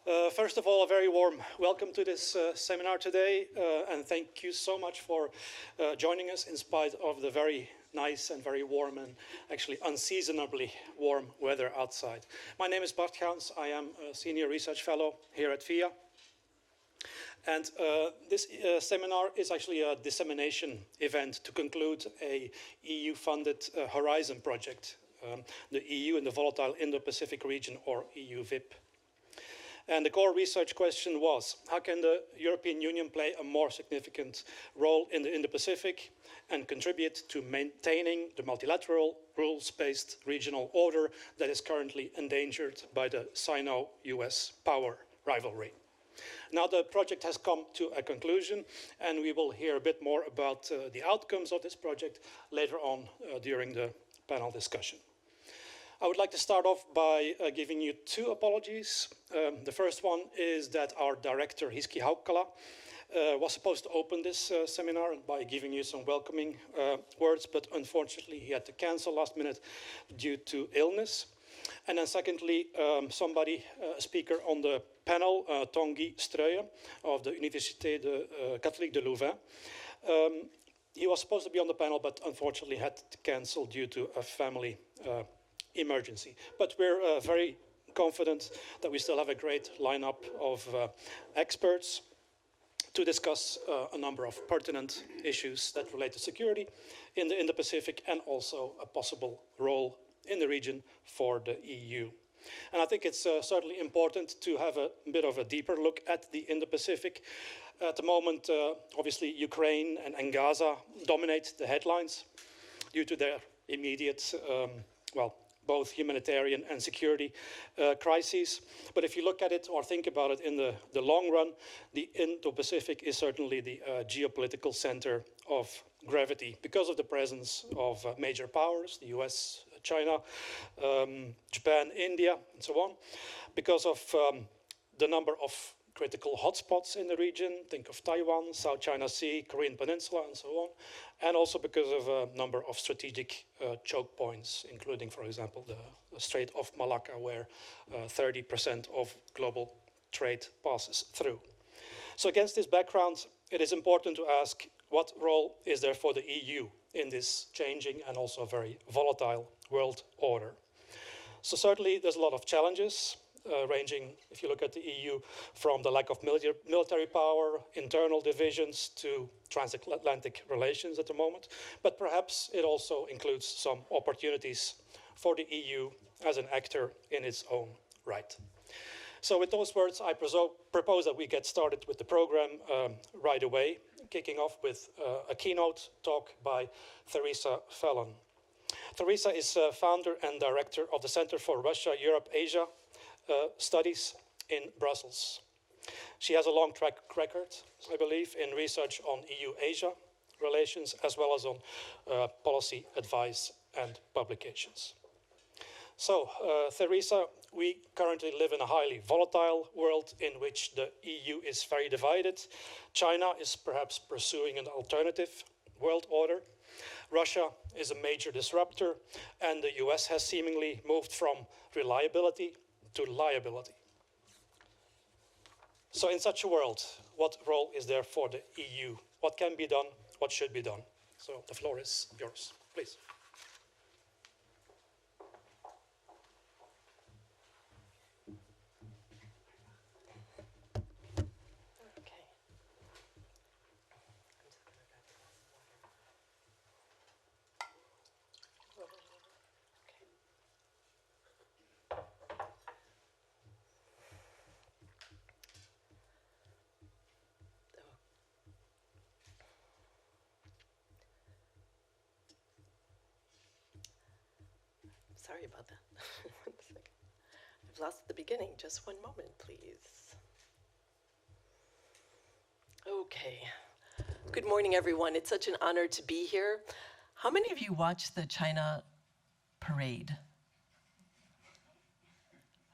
First of all, a very warm welcome to this seminar today, and thank you so much for joining us in spite of the very nice and very warm and actually unseasonably warm weather outside. My name is Bart. I am a Senior Research Fellow here at FIIA. And this seminar is actually a dissemination event to conclude a EU-funded Horizon project, the EU in the Volatile Indo-Pacific region, or EU-VIP. And the core research question was, how can the European Union play a more significant role in the Indo-Pacific and contribute to maintaining the multilateral, rules-based regional order that is currently endangered by the Sino-US power rivalry? Now the project has come to a conclusion, and we will hear a bit more about the outcomes of this project later on during the panel discussion. I would like to start off by giving you two apologies. The first one is that our director, Hiski Haukkala, was supposed to open this seminar by giving you some welcoming words, but unfortunately he had to cancel last minute due to illness. And then secondly, a speaker on the panel, Tanguy Streuer of the Université Catholique de Louvain. He was supposed to be on the panel, but unfortunately had to cancel due to a family emergency. But we're very confident that we still have a great lineup of experts to discuss a number of pertinent issues that relate to security in the Indo-Pacific and also a possible role in the region for the EU. And I think it's certainly important to have a bit of a deeper look at the Indo-Pacific. At the moment, obviously, Ukraine and Gaza dominate the headlines due to their immediate, both humanitarian and security crises. But if you look at it or think about it in the long run, the Indo-Pacific is certainly the geopolitical center of gravity because of the presence of major powers, the US, China, Japan, India, and so on, because of the number of critical hotspots in the region, think of Taiwan, South China Sea, Korean Peninsula, and so on, and also because of a number of strategic choke points, including, for example, the Strait of Malacca, where 30% of global trade passes through. So against this background, it is important to ask, what role is there for the EU in this changing and also very volatile world order? So certainly there's a lot of challenges, ranging, if you look at the EU, from the lack of military power, internal divisions, to transatlantic relations at the moment. But perhaps it also includes some opportunities for the EU as an actor in its own right. So with those words, I propose that we get started with the program right away, kicking off with a keynote talk by Theresa Fallon. Theresa is founder and director of the Center for Russia, Europe, Asia Studies in Brussels. She has a long track record, I believe, in research on EU-Asia relations, as well as on policy advice and publications. So, Theresa, we currently live in a highly volatile world in which the EU is very divided. China is perhaps pursuing an alternative world order. Russia is a major disruptor, and the US has seemingly moved from reliability to liability. So in such a world, what role is there for the EU? What can be done? What should be done? So the floor is yours, please. Sorry about that. 1 second. I've lost the beginning. Just one moment, please. Okay. Good morning, everyone. It's such an honor to be here. How many of you watched the China parade?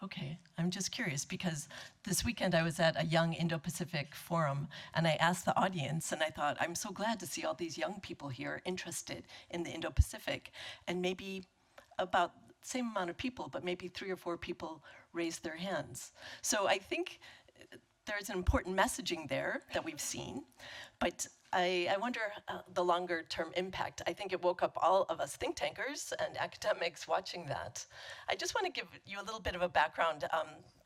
Okay, I'm just curious because this weekend I was at a Young Indo-Pacific forum and I asked the audience, and I thought, I'm so glad to see all these young people here interested in the Indo-Pacific. And maybe about same amount of people, but maybe 3 or 4 people raised their hands. So I think there's an important messaging there that we've seen, but I wonder the longer term impact. I think it woke up all of us think tankers and academics watching that. I just want to give you a little bit of a background,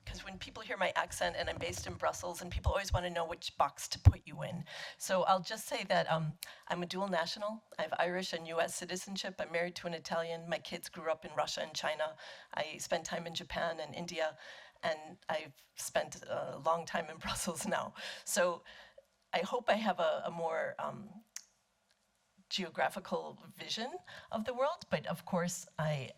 because when people hear my accent, and I'm based in Brussels, and people always want to know which box to put you in. So I'll just say that I'm a dual national. I have Irish and US citizenship. I'm married to an Italian. My kids grew up in Russia and China. I spent time in Japan and India, and I've spent a long time in Brussels now. So I hope I have a more geographical vision of the world, but of course I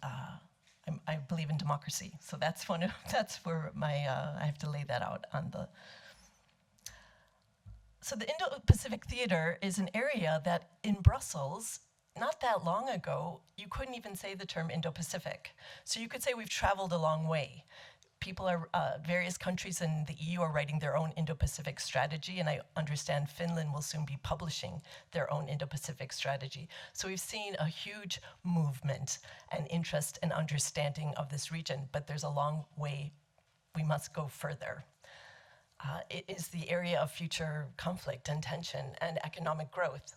believe in democracy. So that's where my I have to lay that out on the. So the Indo-Pacific theater is an area that in Brussels, not that long ago, you couldn't even say the term Indo-Pacific. So you could say we've traveled a long way. People are, various countries in the EU are writing their own Indo-Pacific strategy, and I understand Finland will soon be publishing their own Indo-Pacific strategy. So we've seen a huge movement and interest and understanding of this region, but there's a long way we must go further. It is the area of future conflict and tension and economic growth.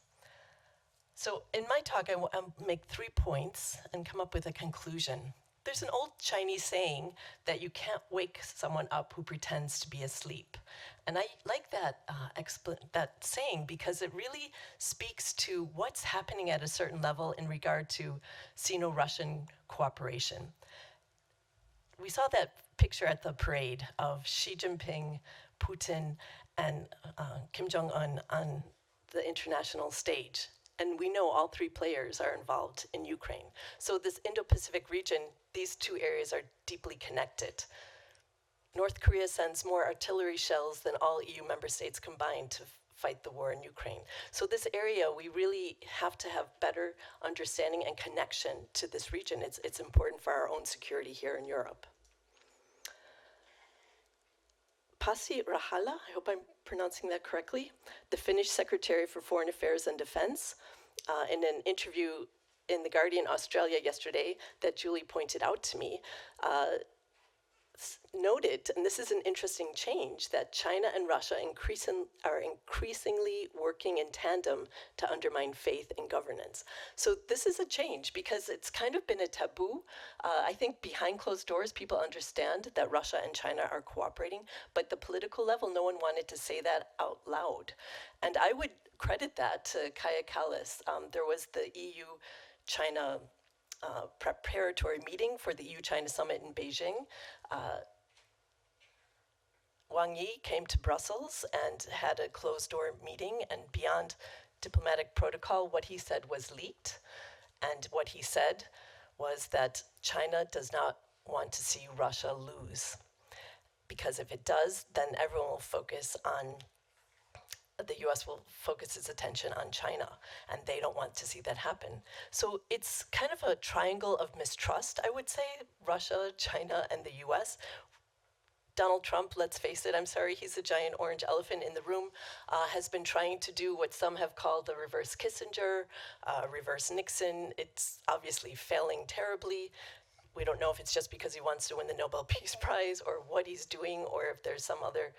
So in my talk, I'll make 3 points and come up with a conclusion. There's an old Chinese saying that you can't wake someone up who pretends to be asleep. And I like that saying because it really speaks to what's happening at a certain level in regard to Sino-Russian cooperation. We saw that picture at the parade of Xi Jinping, Putin, and Kim Jong-un on the international stage. And we know all 3 players are involved in Ukraine. So this Indo-Pacific region, these 2 areas are deeply connected. North Korea sends more artillery shells than all EU member states combined to fight the war in Ukraine. So this area, we really have to have better understanding and connection to this region. It's important for our own security here in Europe. Pasi Rahala, I hope I'm pronouncing that correctly, the Finnish Secretary for Foreign Affairs and Defense, in an interview in The Guardian Australia yesterday that Julie pointed out to me, noted, and this is an interesting change, that China and Russia are increasingly working in tandem to undermine faith in governance. So this is a change because it's kind of been a taboo. I think behind closed doors, people understand that Russia and China are cooperating, but the political level, no one wanted to say that out loud. And I would credit that to Kaja Kallas. There was the EU-China preparatory meeting for the EU-China summit in Beijing. Wang Yi came to Brussels and had a closed-door meeting, and beyond diplomatic protocol, what he said was leaked. And what he said was that China does not want to see Russia lose, because if it does, then everyone will focus on the US will focus its attention on China, and they don't want to see that happen. So it's kind of a triangle of mistrust, I would say, Russia, China, and the US. Donald Trump, let's face it, I'm sorry, he's a giant orange elephant in the room, has been trying to do what some have called the reverse Kissinger, reverse Nixon. It's obviously failing terribly. We don't know if it's just because he wants to win the Nobel Peace Prize or what he's doing, or if there's some other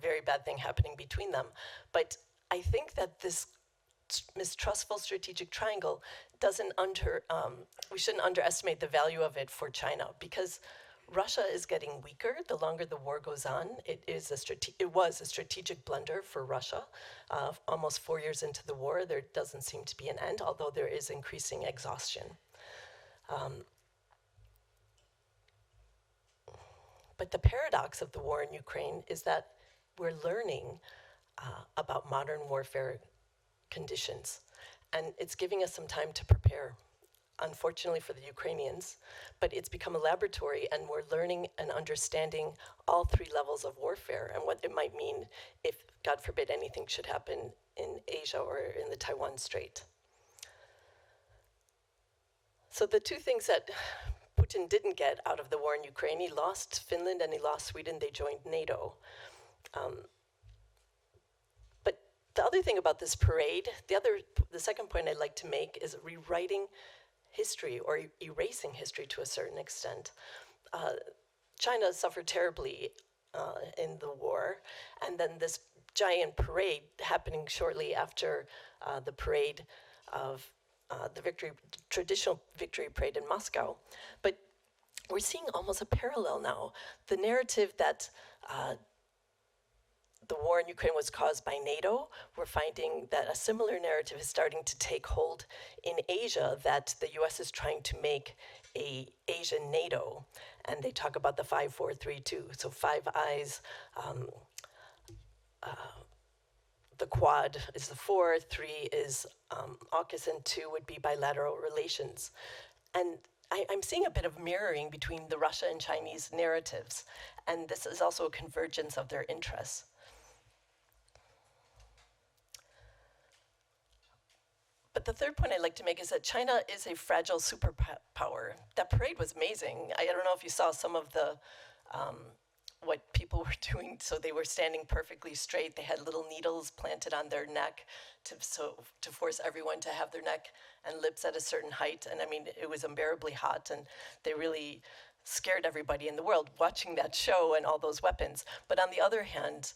very bad thing happening between them. But I think that this mistrustful strategic triangle we shouldn't underestimate the value of it for China, because Russia is getting weaker the longer the war goes on. It was a strategic blunder for Russia. Almost 4 years into the war, there doesn't seem to be an end, although there is increasing exhaustion. But the paradox of the war in Ukraine is that we're learning about modern warfare conditions, and it's giving us some time to prepare, unfortunately for the Ukrainians, but it's become a laboratory, and we're learning and understanding all 3 levels of warfare and what it might mean if, God forbid, anything should happen in Asia or in the Taiwan Strait. So the 2 things that Putin didn't get out of the war in Ukraine, he lost Finland and he lost Sweden. They joined NATO. But the other thing about this parade, the second point I'd like to make is rewriting history or erasing history to a certain extent. China suffered terribly in the war, and then this giant parade happening shortly after the parade of the traditional victory parade in Moscow. But we're seeing almost a parallel now. The narrative that the war in Ukraine was caused by NATO, we're finding that a similar narrative is starting to take hold in Asia, that the US is trying to make a Asian NATO. And they talk about the 5-4-3-2. So 5 eyes, the Quad is the 4, 3 is AUKUS, and 2 would be bilateral relations. And I'm seeing a bit of mirroring between the Russia and Chinese narratives. And this is also a convergence of their interests. But the third point I'd like to make is that China is a fragile superpower. That parade was amazing. I don't know if you saw some of the what people were doing. So they were standing perfectly straight. They had little needles planted on their neck to force everyone to have their neck and lips at a certain height. And I mean, it was unbearably hot, and they really scared everybody in the world watching that show and all those weapons. But on the other hand,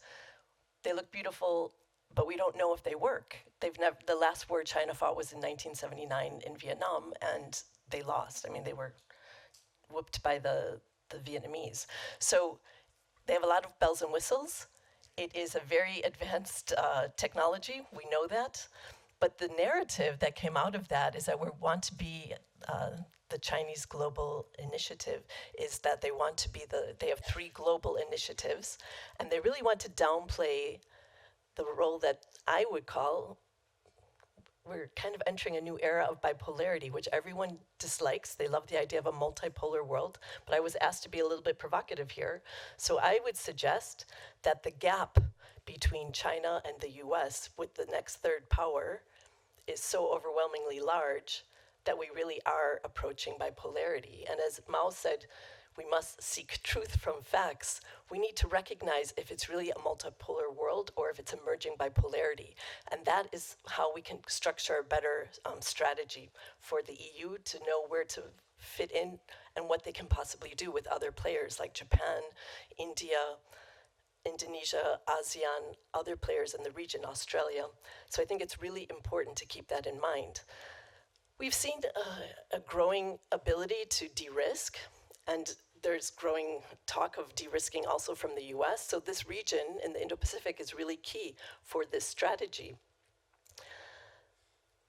they look beautiful, but we don't know if they work. The last war China fought was in 1979 in Vietnam, and they lost. I mean, they were whooped by the Vietnamese. So they have a lot of bells and whistles. It is a very advanced technology, we know that. But the narrative that came out of that is that we want to be, the Chinese global initiative is that they want to be they have 3 global initiatives, and they really want to downplay the role that I would call, we're kind of entering a new era of bipolarity, which everyone dislikes. They love the idea of a multipolar world, but I was asked to be a little bit provocative here. So I would suggest that the gap between China and the US with the next third power is so overwhelmingly large that we really are approaching bipolarity. And as Mao said, we must seek truth from facts. We need to recognize if it's really a multipolar world or if it's emerging bipolarity. And that is how we can structure a better strategy for the EU to know where to fit in and what they can possibly do with other players like Japan, India, Indonesia, ASEAN, other players in the region, Australia. So I think it's really important to keep that in mind. We've seen a growing ability to de-risk, and there's growing talk of de-risking also from the US. So this region in the Indo-Pacific is really key for this strategy.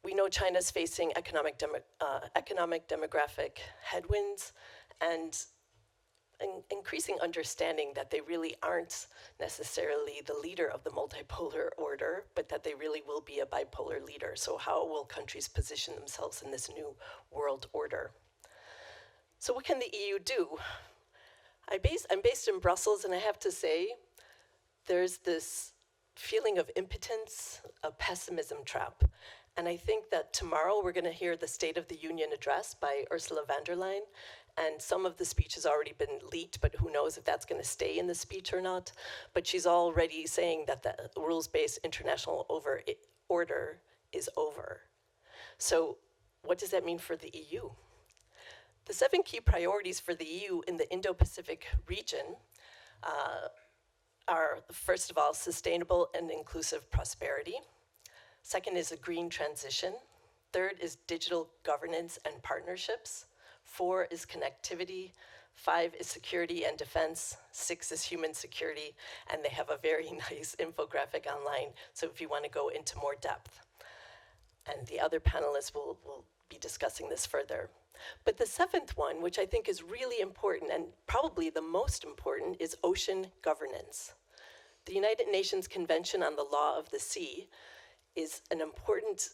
We know China's facing economic demographic headwinds and an increasing understanding that they really aren't necessarily the leader of the multipolar order, but that they really will be a bipolar leader. So how will countries position themselves in this new world order? So what can the EU do? I'm based in Brussels, and I have to say, there's this feeling of impotence, a pessimism trap. And I think that tomorrow we're going to hear the State of the Union address by Ursula von der Leyen. And some of the speech has already been leaked, but who knows if that's going to stay in the speech or not. But she's already saying that the rules-based international order is over. So what does that mean for the EU? The 7 key priorities for the EU in the Indo-Pacific region are, first of all, sustainable and inclusive prosperity. Second is a green transition. Third is digital governance and partnerships. 4 is connectivity. 5 is security and defense. 6 is human security. And they have a very nice infographic online, so if you want to go into more depth. And the other panelists will be discussing this further. But the 7th one, which I think is really important and probably the most important, is ocean governance. The United Nations Convention on the Law of the Sea is an important,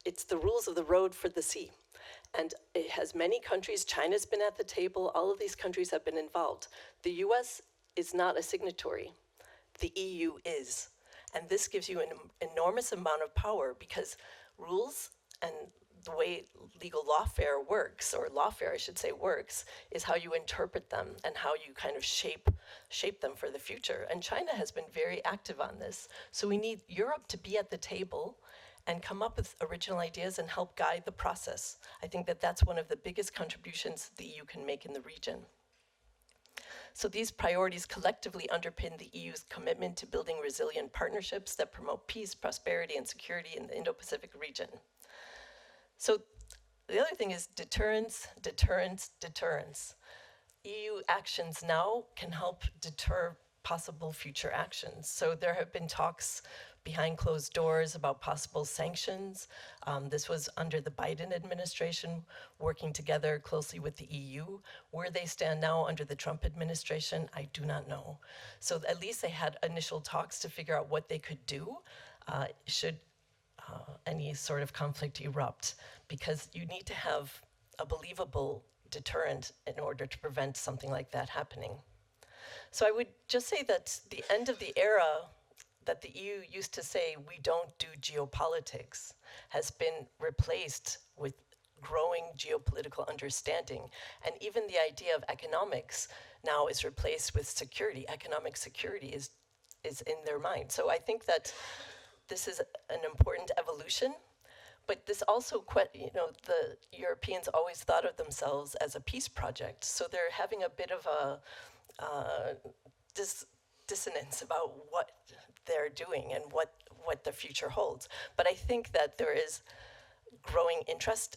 it's the rules of the road for the sea. And it has many countries. China's been at the table. All of these countries have been involved. The US is not a signatory. The EU is. And this gives you an enormous amount of power, because rules and the way legal lawfare works, or lawfare I should say works, is how you interpret them and how you kind of shape them for the future. And China has been very active on this. So we need Europe to be at the table and come up with original ideas and help guide the process. I think that that's one of the biggest contributions the EU can make in the region. So these priorities collectively underpin the EU's commitment to building resilient partnerships that promote peace, prosperity, and security in the Indo-Pacific region. So the other thing is deterrence, deterrence, deterrence. EU actions now can help deter possible future actions. So there have been talks behind closed doors about possible sanctions. This was under the Biden administration, working together closely with the EU. Where they stand now under the Trump administration, I do not know. So at least they had initial talks to figure out what they could do should any sort of conflict erupt, because you need to have a believable deterrent in order to prevent something like that happening. So I would just say that the end of the era that the EU used to say, we don't do geopolitics, has been replaced with growing geopolitical understanding. And even the idea of economics now is replaced with security. Economic security is in their mind. So I think that this is an important evolution, but this also, the Europeans always thought of themselves as a peace project. So they're having a bit of a dissonance about what they're doing and what the future holds. But I think that there is growing interest,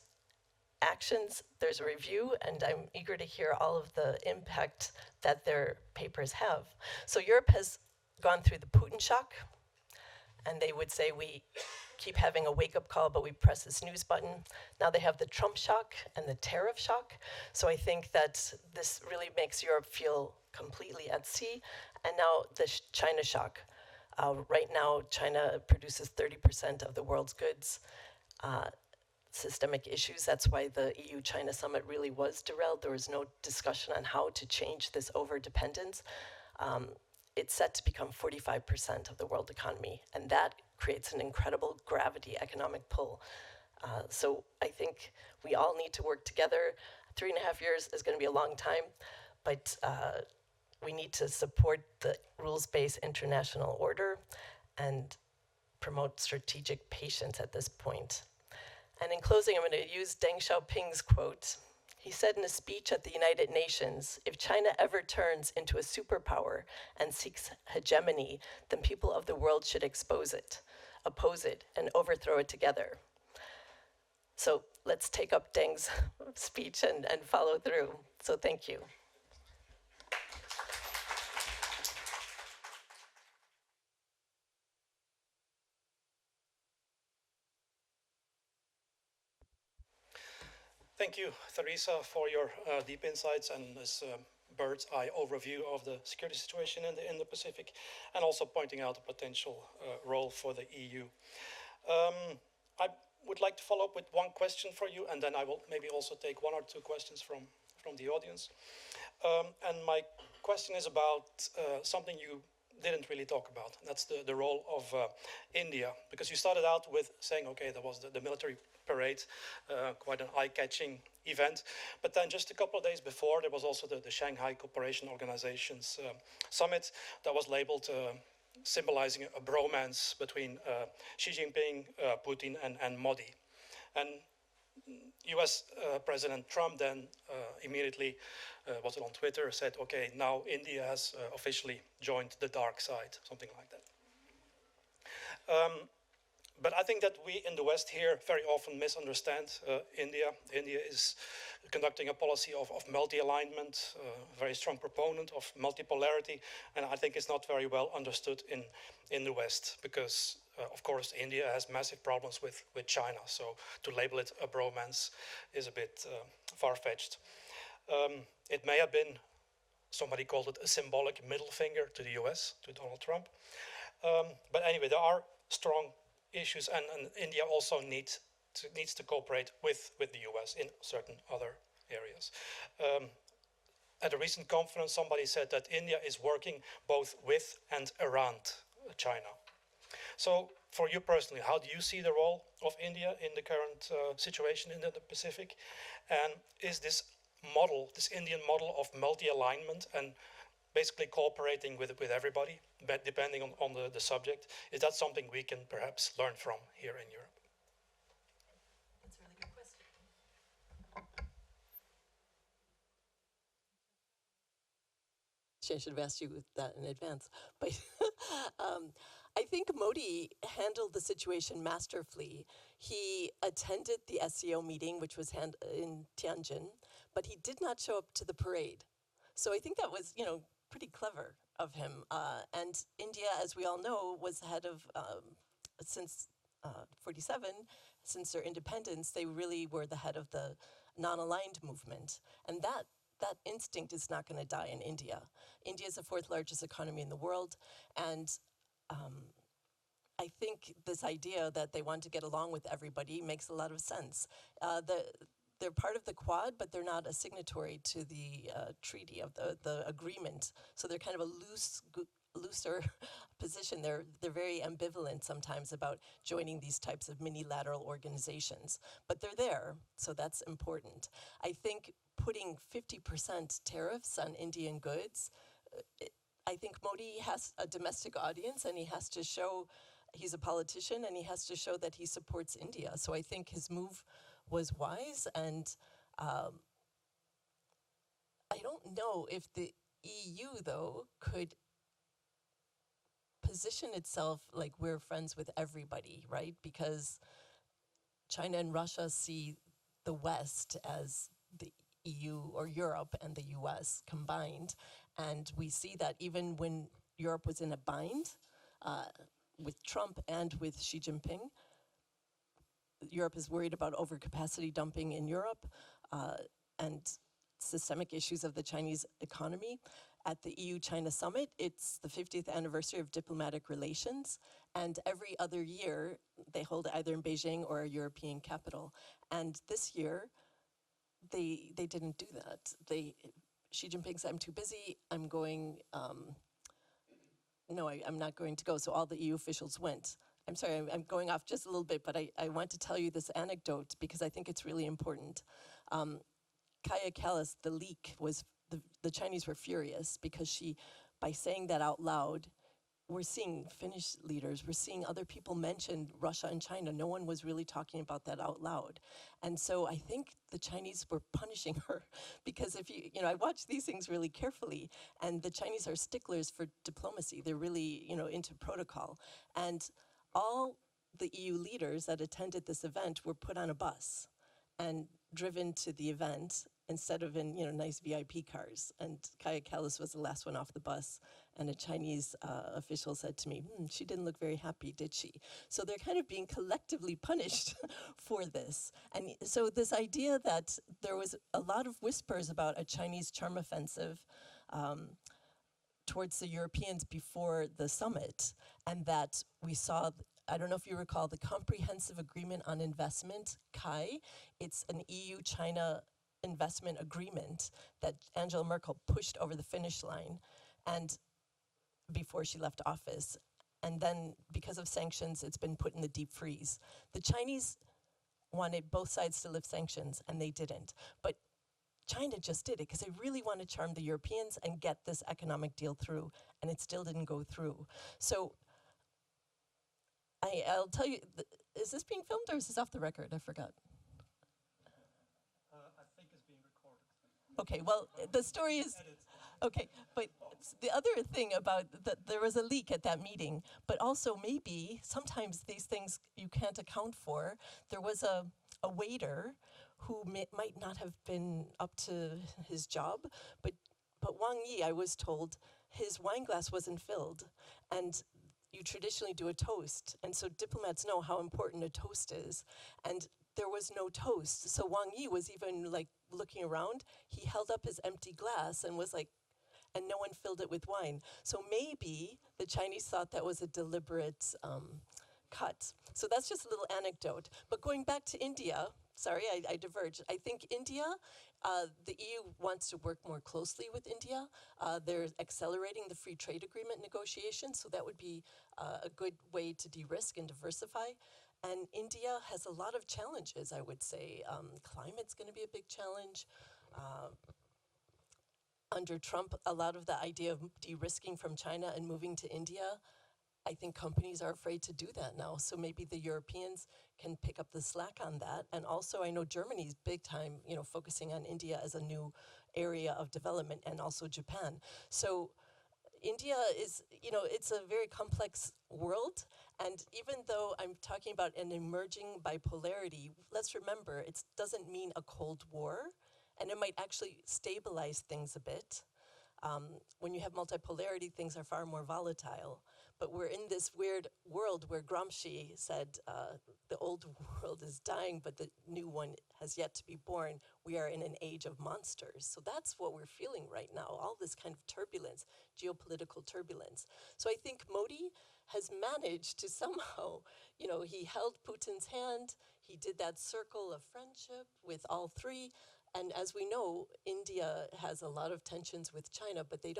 actions, there's a review, and I'm eager to hear all of the impact that their papers have. So Europe has gone through the Putin shock, and they would say we keep having a wake-up call, but we press the snooze button. Now they have the Trump shock and the tariff shock. So I think that this really makes Europe feel completely at sea. And now the China shock. Right now, China produces 30% of the world's goods. Systemic issues, that's why the EU-China summit really was derailed. There was no discussion on how to change this over-dependence. It's set to become 45% of the world economy, and that creates an incredible gravity economic pull. So I think we all need to work together. 3.5 years is going to be a long time, but we need to support the rules-based international order and promote strategic patience at this point. And in closing, I'm going to use Deng Xiaoping's quote. He said in a speech at the United Nations, if China ever turns into a superpower and seeks hegemony, then people of the world should oppose it, and overthrow it together. So let's take up Deng's speech and follow through. So thank you. Thank you, Theresa, for your deep insights and this bird's eye overview of the security situation in the Indo-Pacific, and also pointing out a potential role for the EU. I would like to follow up with one question for you, and then I will maybe also take 1 or 2 questions from the audience. And my question is about something you didn't really talk about. That's the role of India, because you started out with saying, okay, there was the military parade, quite an eye-catching event. But then just a couple of days before, there was also the Shanghai Cooperation Organization's summit that was labeled symbolizing a bromance between Xi Jinping, Putin, and Modi. And US President Trump then immediately, was it on Twitter, said, okay, now India has officially joined the dark side, something like that. But I think that we in the West here very often misunderstand India. India is conducting a policy of multi-alignment, a very strong proponent of multipolarity, and I think it's not very well understood in the West, because of course India has massive problems with China, so to label it a bromance is a bit far-fetched. It may have been, somebody called it a symbolic middle finger to the US, to Donald Trump. But anyway, there are strong issues, and India also needs to cooperate with the US in certain other areas. At a recent conference, somebody said that India is working both with and around China. So for you personally, how do you see the role of India in the current situation in the Pacific? And is this model, this Indian model of multi-alignment and basically cooperating with everybody, but depending on the subject. Is that something we can perhaps learn from here in Europe? That's a really good question. I should have asked you that in advance. But I think Modi handled the situation masterfully. He attended the SCO meeting, which was in Tianjin, but he did not show up to the parade. So I think that was, pretty clever of him. And India, as we all know, was head of, since 47, since their independence, they really were the head of the non-aligned movement. And that instinct is not going to die in India. India is the fourth largest economy in the world, and I think this idea that they want to get along with everybody makes a lot of sense. They're part of the Quad, but they're not a signatory to the treaty of the agreement. So they're kind of a looser position. They're very ambivalent sometimes about joining these types of mini-lateral organizations, but they're there, so that's important. I think putting 50% tariffs on Indian goods, I think Modi has a domestic audience, and he has to show he's a politician, and he has to show that he supports India. So I think his move was wise, and I don't know if the EU, though, could position itself like we're friends with everybody, right? Because China and Russia see the West as the EU or Europe and the US combined. And we see that even when Europe was in a bind with Trump and with Xi Jinping, Europe is worried about overcapacity dumping in Europe and systemic issues of the Chinese economy. At the EU-China summit, it's the 50th anniversary of diplomatic relations, and every other year they hold it either in Beijing or a European capital. And this year, they didn't do that. Xi Jinping said, I'm too busy, I'm going, no, I'm not going to go, so all the EU officials went. I'm sorry, I'm going off just a little bit, but I want to tell you this anecdote because I think it's really important. Kaya Kallas, the leak, was the Chinese were furious because by saying that out loud, we're seeing Finnish leaders, we're seeing other people mention Russia and China. No one was really talking about that out loud. And so I think the Chinese were punishing her because if I watch these things really carefully, and the Chinese are sticklers for diplomacy. They're really, into protocol. And all the EU leaders that attended this event were put on a bus and driven to the event instead of in nice VIP cars. And Kaya Kallas was the last one off the bus, and a Chinese official said to me, she didn't look very happy, did she? So they're kind of being collectively punished for this. And so this idea that there was a lot of whispers about a Chinese charm offensive towards the Europeans before the summit, and that we saw, I don't know if you recall, the Comprehensive Agreement on Investment, CAI. It's an EU-China investment agreement that Angela Merkel pushed over the finish line and before she left office. And then because of sanctions, it's been put in the deep freeze. The Chinese wanted both sides to lift sanctions, and they didn't. But China just did it because they really want to charm the Europeans and get this economic deal through, and it still didn't go through. So I'll tell you, is this being filmed or is this off the record? I forgot. I think it's being recorded. Okay, well, the story is, okay, but the other thing about there was a leak at that meeting, but also maybe sometimes these things you can't account for. There was a waiter who might not have been up to his job, but Wang Yi, I was told, his wine glass wasn't filled, and you traditionally do a toast, and so diplomats know how important a toast is, and there was no toast. So Wang Yi was even like looking around. He held up his empty glass and was like, and no one filled it with wine. So maybe the Chinese thought that was a deliberate cut. So that's just a little anecdote. But going back to India, sorry, I diverged. I think India, the EU wants to work more closely with India. They're accelerating the free trade agreement negotiations, so that would be a good way to de-risk and diversify. And India has a lot of challenges, I would say. Climate's going to be a big challenge. under Trump, a lot of the idea of de-risking from China and moving to India, I think companies are afraid to do that now. So maybe the Europeans can pick up the slack on that. And also I know Germany's big time, focusing on India as a new area of development, and also Japan. So India is, it's a very complex world. And even though I'm talking about an emerging bipolarity, let's remember it doesn't mean a Cold War, and it might actually stabilize things a bit. When you have multipolarity, things are far more volatile. But we're in this weird world where Gramsci said, the old world is dying, but the new one has yet to be born. We are in an age of monsters. So that's what we're feeling right now, all this kind of turbulence, geopolitical turbulence. So I think Modi has managed to somehow, he held Putin's hand, he did that circle of friendship with all three. And as we know, India has a lot of tensions with China, but they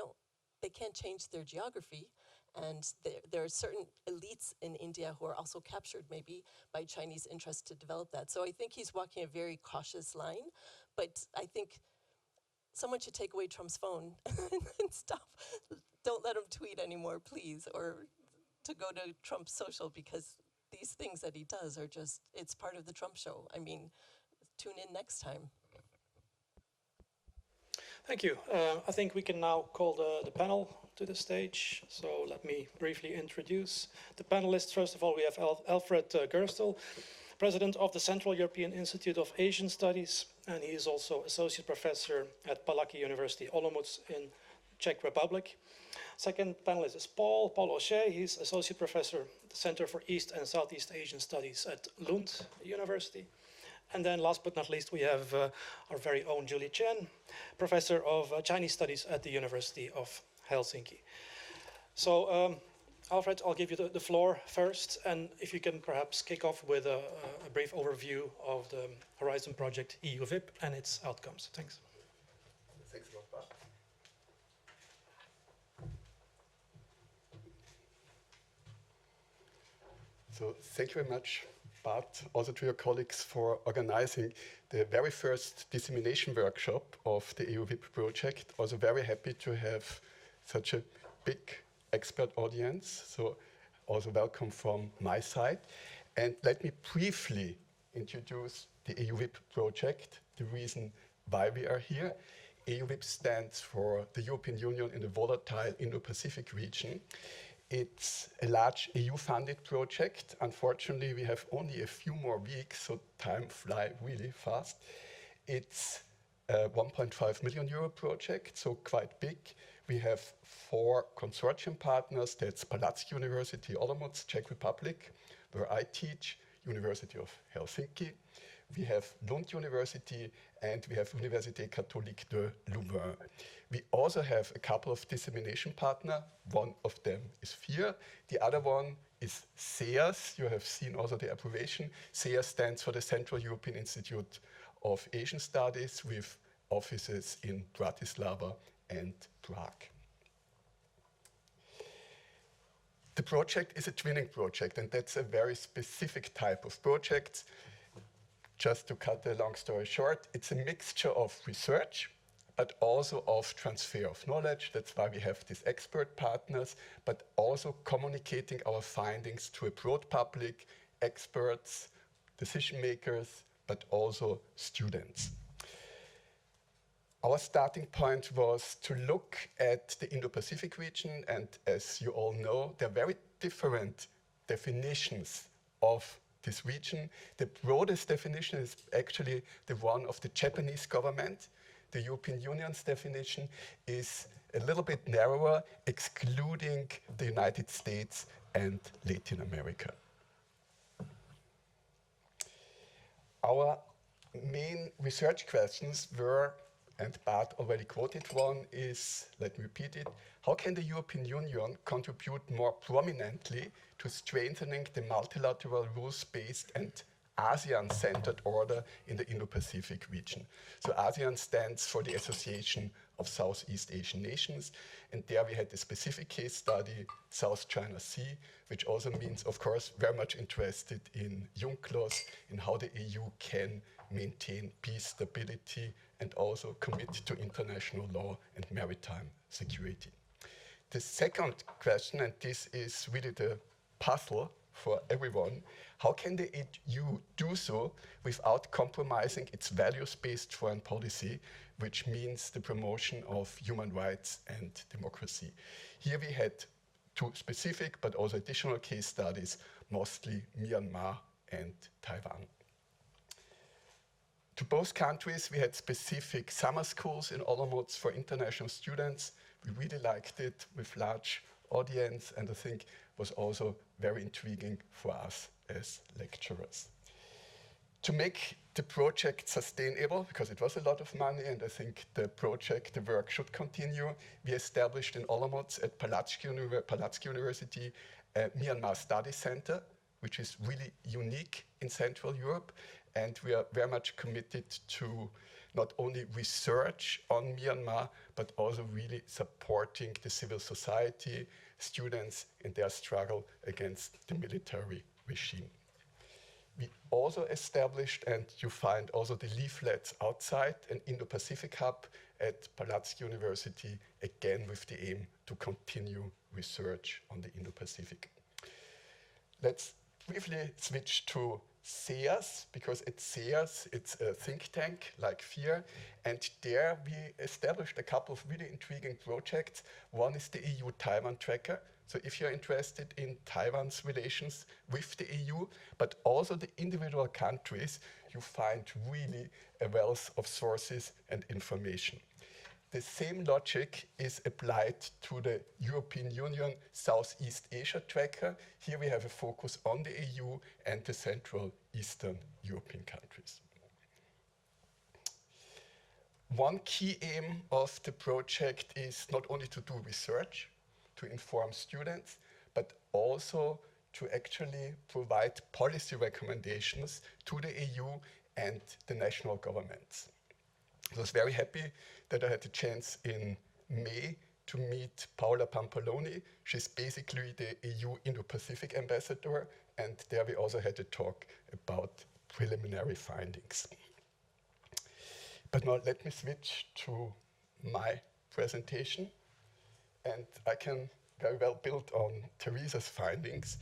can't change their geography. And there are certain elites in India who are also captured maybe by Chinese interests to develop that. So I think he's walking a very cautious line, but I think someone should take away Trump's phone and stop. Don't let him tweet anymore, please, or to go to Trump's social, because these things that he does are just, it's part of the Trump show. I mean, tune in next time. Thank you. I think we can now call the panel to the stage. So let me briefly introduce the panelists. First of all, we have Alfred Gerstel, President of the Central European Institute of Asian Studies, and he is also Associate Professor at Palacký University Olomouc in Czech Republic. Second panelist is Paul O'Shea. He's Associate Professor at the Center for East and Southeast Asian Studies at Lund University. And then last but not least, we have our very own Julie Chen, Professor of Chinese Studies at the University of Helsinki. So, Alfred, I'll give you the floor first, and if you can perhaps kick off with a brief overview of the Horizon Project EU-VIP and its outcomes. Thanks. Thanks a lot, Bart. So thank you very much, Bart, also to your colleagues for organizing the very first dissemination workshop of the EU-VIP project. Also very happy to have such a big expert audience. So also welcome from my side. And let me briefly introduce the EU-VIP project, the reason why we are here. EU-VIP stands for the European Union in the Volatile Indo-Pacific region. It's a large EU-funded project. Unfortunately, we have only a few more weeks, so time flies really fast. It's a 1.5 million euro project, so quite big. We have 4 consortium partners. That's Palacký University Olomouc, Czech Republic, where I teach, University of Helsinki. We have Lund University, and we have Université Catholique de Louvain. We also have a couple of dissemination partners. One of them is FIIA. The other one is CEAS. You have seen also the abbreviation. CEAS stands for the Central European Institute of Asian Studies, with offices in Bratislava and Prague. The project is a twinning project, and that's a very specific type of project. Just to cut a long story short, it's a mixture of research, but also of transfer of knowledge. That's why we have these expert partners, but also communicating our findings to a broad public, experts, decision makers, but also students. Our starting point was to look at the Indo-Pacific region, and as you all know, there are very different definitions of this region. The broadest definition is actually the one of the Japanese government. The European Union's definition is a little bit narrower, excluding the United States and Latin America. Our main research questions were, and Bart already quoted one, is, let me repeat it, how can the European Union contribute more prominently to strengthening the multilateral rules-based and ASEAN-centered order in the Indo-Pacific region? So ASEAN stands for the Association of Southeast Asian Nations, and there we had a specific case study, South China Sea, which also means, of course, very much interested in UNCLOS, in how the EU can maintain peace, stability, and also commit to international law and maritime security. The second question, and this is really the puzzle for everyone, how can the EU do so without compromising its values-based foreign policy, which means the promotion of human rights and democracy? Here we had two specific but also additional case studies, mostly Myanmar and Taiwan. To both countries, we had specific summer schools in Olomouc for international students. We really liked it with large audience, and I think was also very intriguing for us as lecturers. To make the project sustainable, because it was a lot of money, and I think the project, the work should continue, we established in Olomouc at Palatsky University a Myanmar Study Center, which is really unique in Central Europe. And we are very much committed to not only research on Myanmar, but also really supporting the civil society, students in their struggle against the military regime. We also established, and you find also the leaflets outside, an Indo-Pacific hub at Palatsky University, again with the aim to continue research on the Indo-Pacific. Let's briefly switch to SEAS, because at SEAS it's a think tank like FIIA, and there we established a couple of really intriguing projects. One is the EU-Taiwan tracker. So if you're interested in Taiwan's relations with the EU, but also the individual countries, you find really a wealth of sources and information. The same logic is applied to the European Union Southeast Asia tracker. Here we have a focus on the EU and the Central Eastern European countries. One key aim of the project is not only to do research, to inform students, but also to actually provide policy recommendations to the EU and the national governments. I was very happy that I had the chance in May to meet Paola Pampaloni. She's basically the EU-Indo-Pacific ambassador, and there we also had a talk about preliminary findings. But now let me switch to my presentation, and I can very well build on Theresa's findings.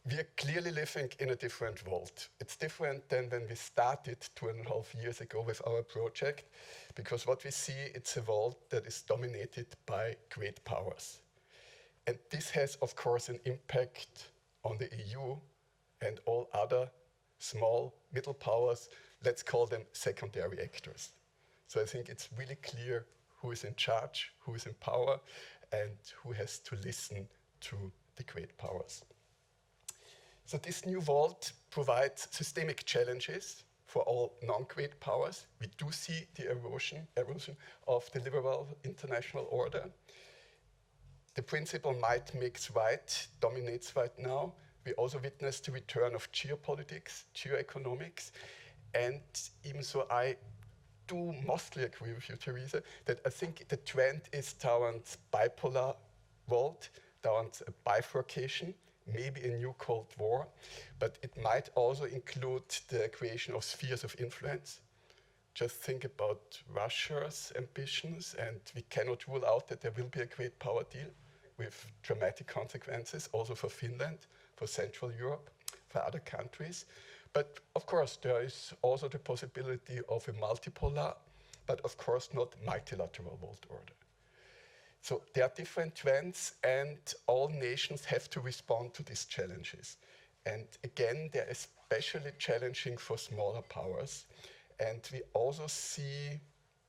We are clearly living in a different world. It's different than when we started 2.5 years ago with our project, because what we see, it's a world that is dominated by great powers. And this has, of course, an impact on the EU and all other small, middle powers. Let's call them secondary actors. So I think it's really clear who is in charge, who is in power, and who has to listen to the great powers. So this new world provides systemic challenges for all non-great powers. We do see the erosion of the liberal international order. The principle might makes right dominates right now. We also witness the return of geopolitics, geoeconomics, and even so I do mostly agree with you, Theresa, that I think the trend is towards bipolar world, towards a bifurcation, maybe a new Cold War, but it might also include the creation of spheres of influence. Just think about Russia's ambitions, and we cannot rule out that there will be a great power deal with dramatic consequences also for Finland, for Central Europe, for other countries. But of course, there is also the possibility of a multipolar, but of course not multilateral world order. So there are different trends, and all nations have to respond to these challenges. And again, they're especially challenging for smaller powers. And we also see,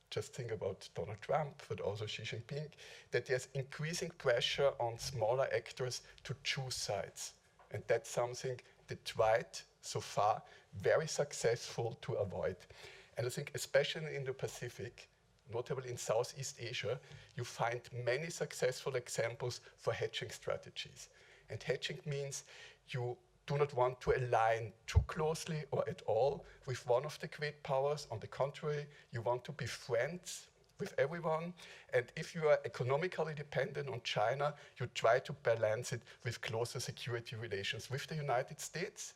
just think about Donald Trump, but also Xi Jinping, that there's increasing pressure on smaller actors to choose sides. And that's something they tried so far very successful to avoid. And I think especially in the Pacific, notably in Southeast Asia, you find many successful examples for hedging strategies. And hedging means you do not want to align too closely or at all with one of the great powers. On the contrary, you want to be friends with everyone. And if you are economically dependent on China, you try to balance it with closer security relations with the United States,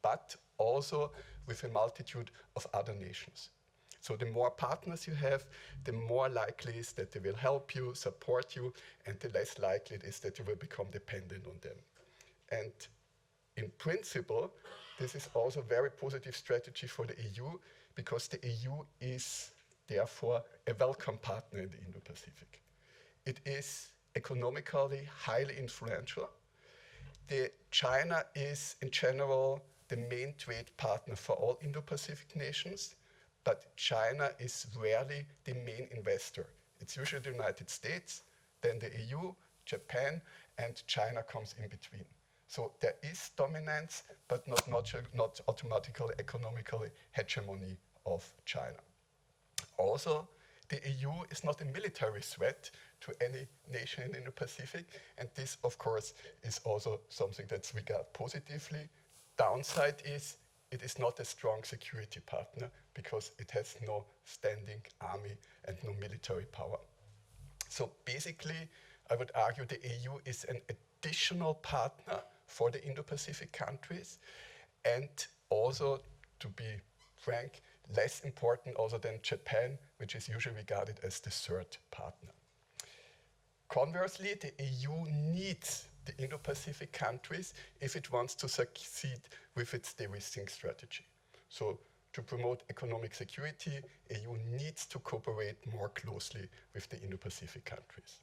but also with a multitude of other nations. So the more partners you have, the more likely is that they will help you, support you, and the less likely it is that you will become dependent on them. And in principle, this is also a very positive strategy for the EU, because the EU is therefore a welcome partner in the Indo-Pacific. It is economically highly influential. China is, in general, the main trade partner for all Indo-Pacific nations, but China is rarely the main investor. It's usually the United States, then the EU, Japan, and China comes in between. So there is dominance, but not automatically economically hegemony of China. Also, the EU is not a military threat to any nation in the Indo-Pacific, and this, of course, is also something that's regarded positively. Downside is it is not a strong security partner because it has no standing army and no military power. So basically, I would argue the EU is an additional partner for the Indo-Pacific countries, and also, to be frank, less important also than Japan, which is usually regarded as the third partner. Conversely, the EU needs the Indo-Pacific countries if it wants to succeed with its de-risking strategy. So to promote economic security, EU needs to cooperate more closely with the Indo-Pacific countries.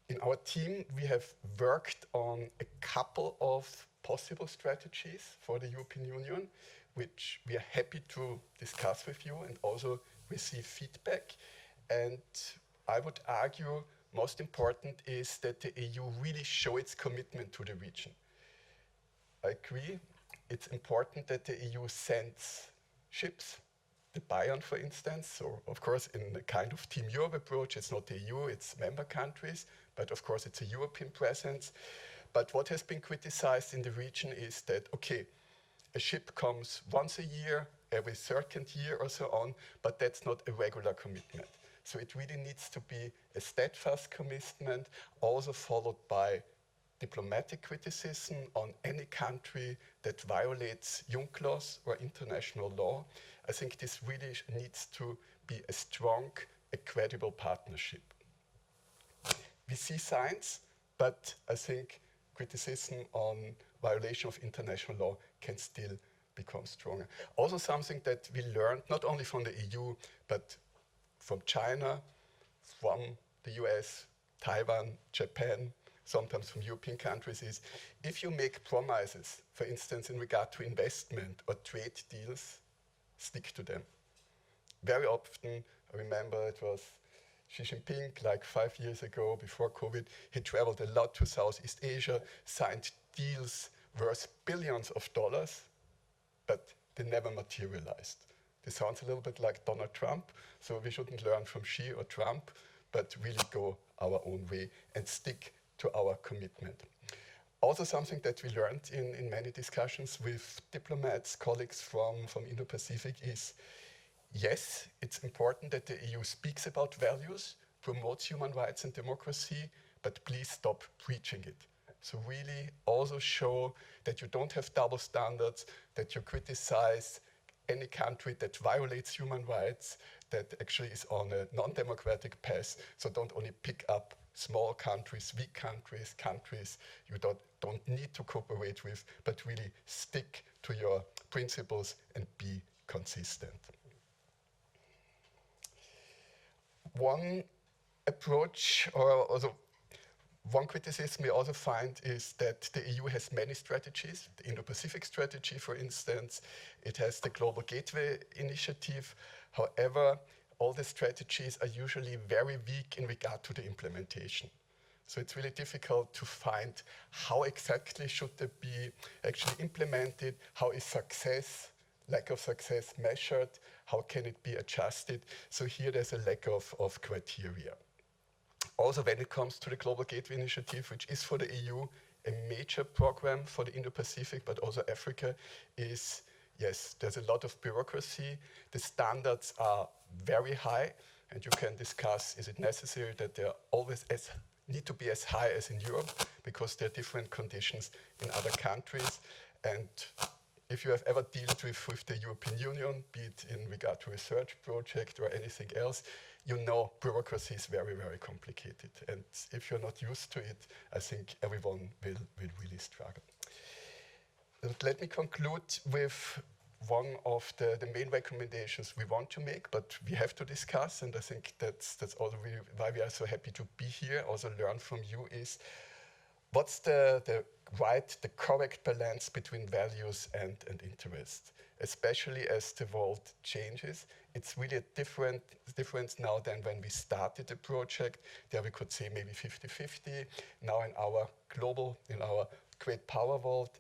In our team, we have worked on a couple of possible strategies for the European Union, which we are happy to discuss with you and also receive feedback. And I would argue most important is that the EU really show its commitment to the region. I agree, it's important that the EU sends ships, the Bayern, for instance. So, of course, in a kind of Team Europe approach, it's not the EU, it's member countries, but of course, it's a European presence. But what has been criticized in the region is that, okay, a ship comes once a year, every second year or so on, but that's not a regular commitment. So it really needs to be a steadfast commitment, also followed by diplomatic criticism on any country that violates UNCLOS or international law. I think this really needs to be a strong, a credible partnership. We see signs, but I think criticism on violation of international law can still become stronger. Also something that we learned, not only from the EU, but from China, from the US, Taiwan, Japan, sometimes from European countries, is if you make promises, for instance, in regard to investment or trade deals, stick to them. Very often, I remember it was Xi Jinping, like 5 years ago, before COVID, he traveled a lot to Southeast Asia, signed deals worth billions of dollars, but they never materialized. This sounds a little bit like Donald Trump, so we shouldn't learn from Xi or Trump, but really go our own way and stick to our commitment. Also something that we learned in many discussions with diplomats, colleagues from Indo-Pacific is, yes, it's important that the EU speaks about values, promotes human rights and democracy, but please stop preaching it. So really also show that you don't have double standards, that you criticize any country that violates human rights, that actually is on a non-democratic path. So don't only pick up small countries, weak countries, countries you don't need to cooperate with, but really stick to your principles and be consistent. One approach, or also one criticism we also find, is that the EU has many strategies. The Indo-Pacific strategy, for instance, it has the Global Gateway Initiative. However, all the strategies are usually very weak in regard to the implementation. So it's really difficult to find how exactly should they be actually implemented, how is success, lack of success measured, how can it be adjusted. So here there's a lack of criteria. Also, when it comes to the Global Gateway Initiative, which is for the EU a major program for the Indo-Pacific, but also Africa, is, yes, there's a lot of bureaucracy. The standards are very high, and you can discuss, is it necessary that they're always need to be as high as in Europe, because there are different conditions in other countries. And if you have ever dealt with the European Union, be it in regard to a research project or anything else, you know bureaucracy is very, very complicated. And if you're not used to it, I think everyone will really struggle. And let me conclude with one of the main recommendations we want to make, but we have to discuss, and I think that's also really why we are so happy to be here, also learn from you, is what's the correct balance between values and interest, especially as the world changes. It's really a difference now than when we started the project. There we could say maybe 50-50. Now in our great power world,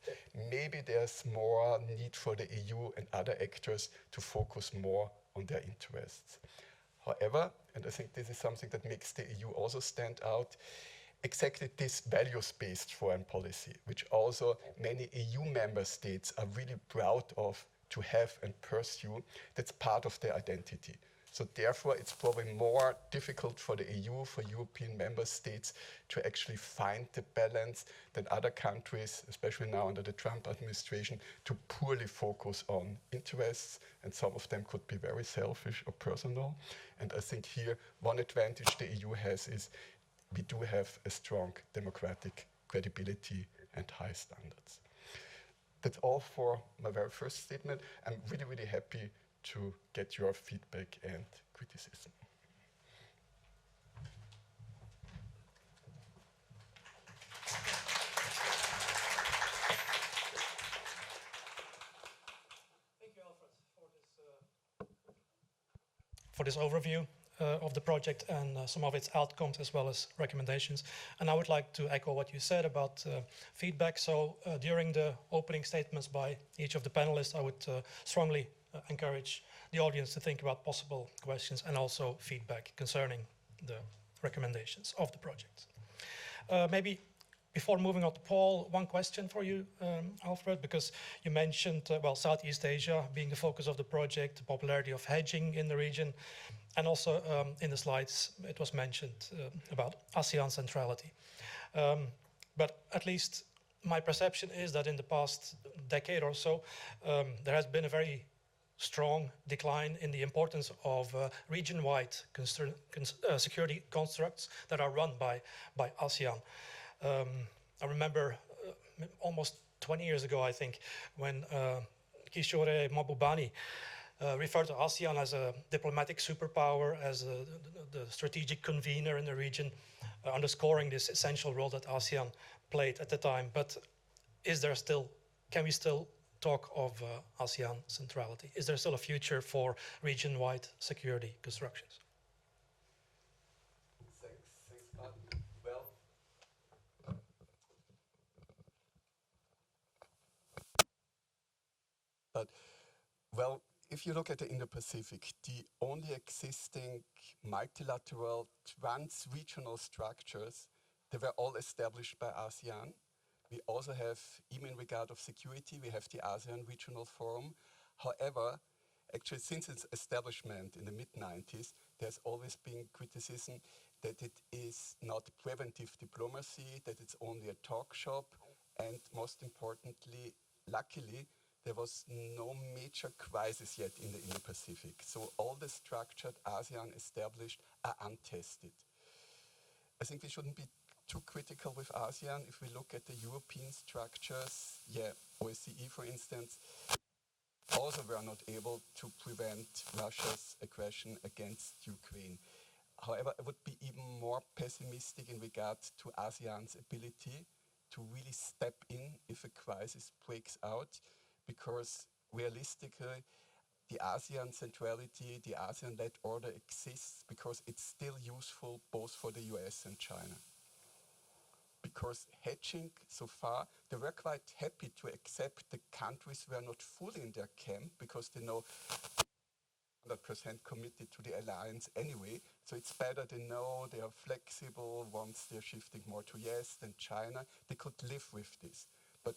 maybe there's more need for the EU and other actors to focus more on their interests. However, and I think this is something that makes the EU also stand out, exactly this values-based foreign policy, which also many EU member states are really proud of to have and pursue, that's part of their identity. So therefore, it's probably more difficult for the EU, for European member states, to actually find the balance than other countries, especially now under the Trump administration, to poorly focus on interests, and some of them could be very selfish or personal. And I think here, one advantage the EU has is we do have a strong democratic credibility and high standards. That's all for my very first statement. I'm really, really happy to get your feedback and criticism. Thank you, Alfred, for this overview of the project and some of its outcomes as well as recommendations. And I would like to echo what you said about feedback. So during the opening statements by each of the panelists, I would strongly encourage the audience to think about possible questions and also feedback concerning the recommendations of the project. Maybe before moving on to Paul, one question for you, Alfred, because you mentioned, well, Southeast Asia being the focus of the project, the popularity of hedging in the region, and also in the slides it was mentioned about ASEAN centrality. But at least my perception is that in the past decade or so, there has been a very strong decline in the importance of region-wide security constructs that are run by ASEAN. I remember almost 20 years ago, I think, when Kishore Mahbubani referred to ASEAN as a diplomatic superpower, as the strategic convener in the region, underscoring this essential role that ASEAN played at the time. But can we still talk of ASEAN centrality? Is there still a future for region-wide security constructions? Thanks, Bart. Well, if you look at the Indo-Pacific, the only existing multilateral trans-regional structures, they were all established by ASEAN. We also have, even in regard of security, we have the ASEAN Regional Forum. However, actually since its establishment in the mid-90s, there's always been criticism that it is not preventive diplomacy, that it's only a talk shop, and most importantly, luckily, there was no major crisis yet in the Indo-Pacific. So all the structured ASEAN established are untested. I think we shouldn't be too critical with ASEAN. If we look at the European structures, OSCE, for instance, also were not able to prevent Russia's aggression against Ukraine. However, I would be even more pessimistic in regard to ASEAN's ability to really step in if a crisis breaks out, because realistically, the ASEAN centrality, the ASEAN-led order exists because it's still useful both for the US and China. Because hedging so far, they were quite happy to accept the countries were not fully in their camp because they know 100% committed to the alliance anyway. So it's better they know they are flexible once they're shifting more to yes than China. They could live with this. But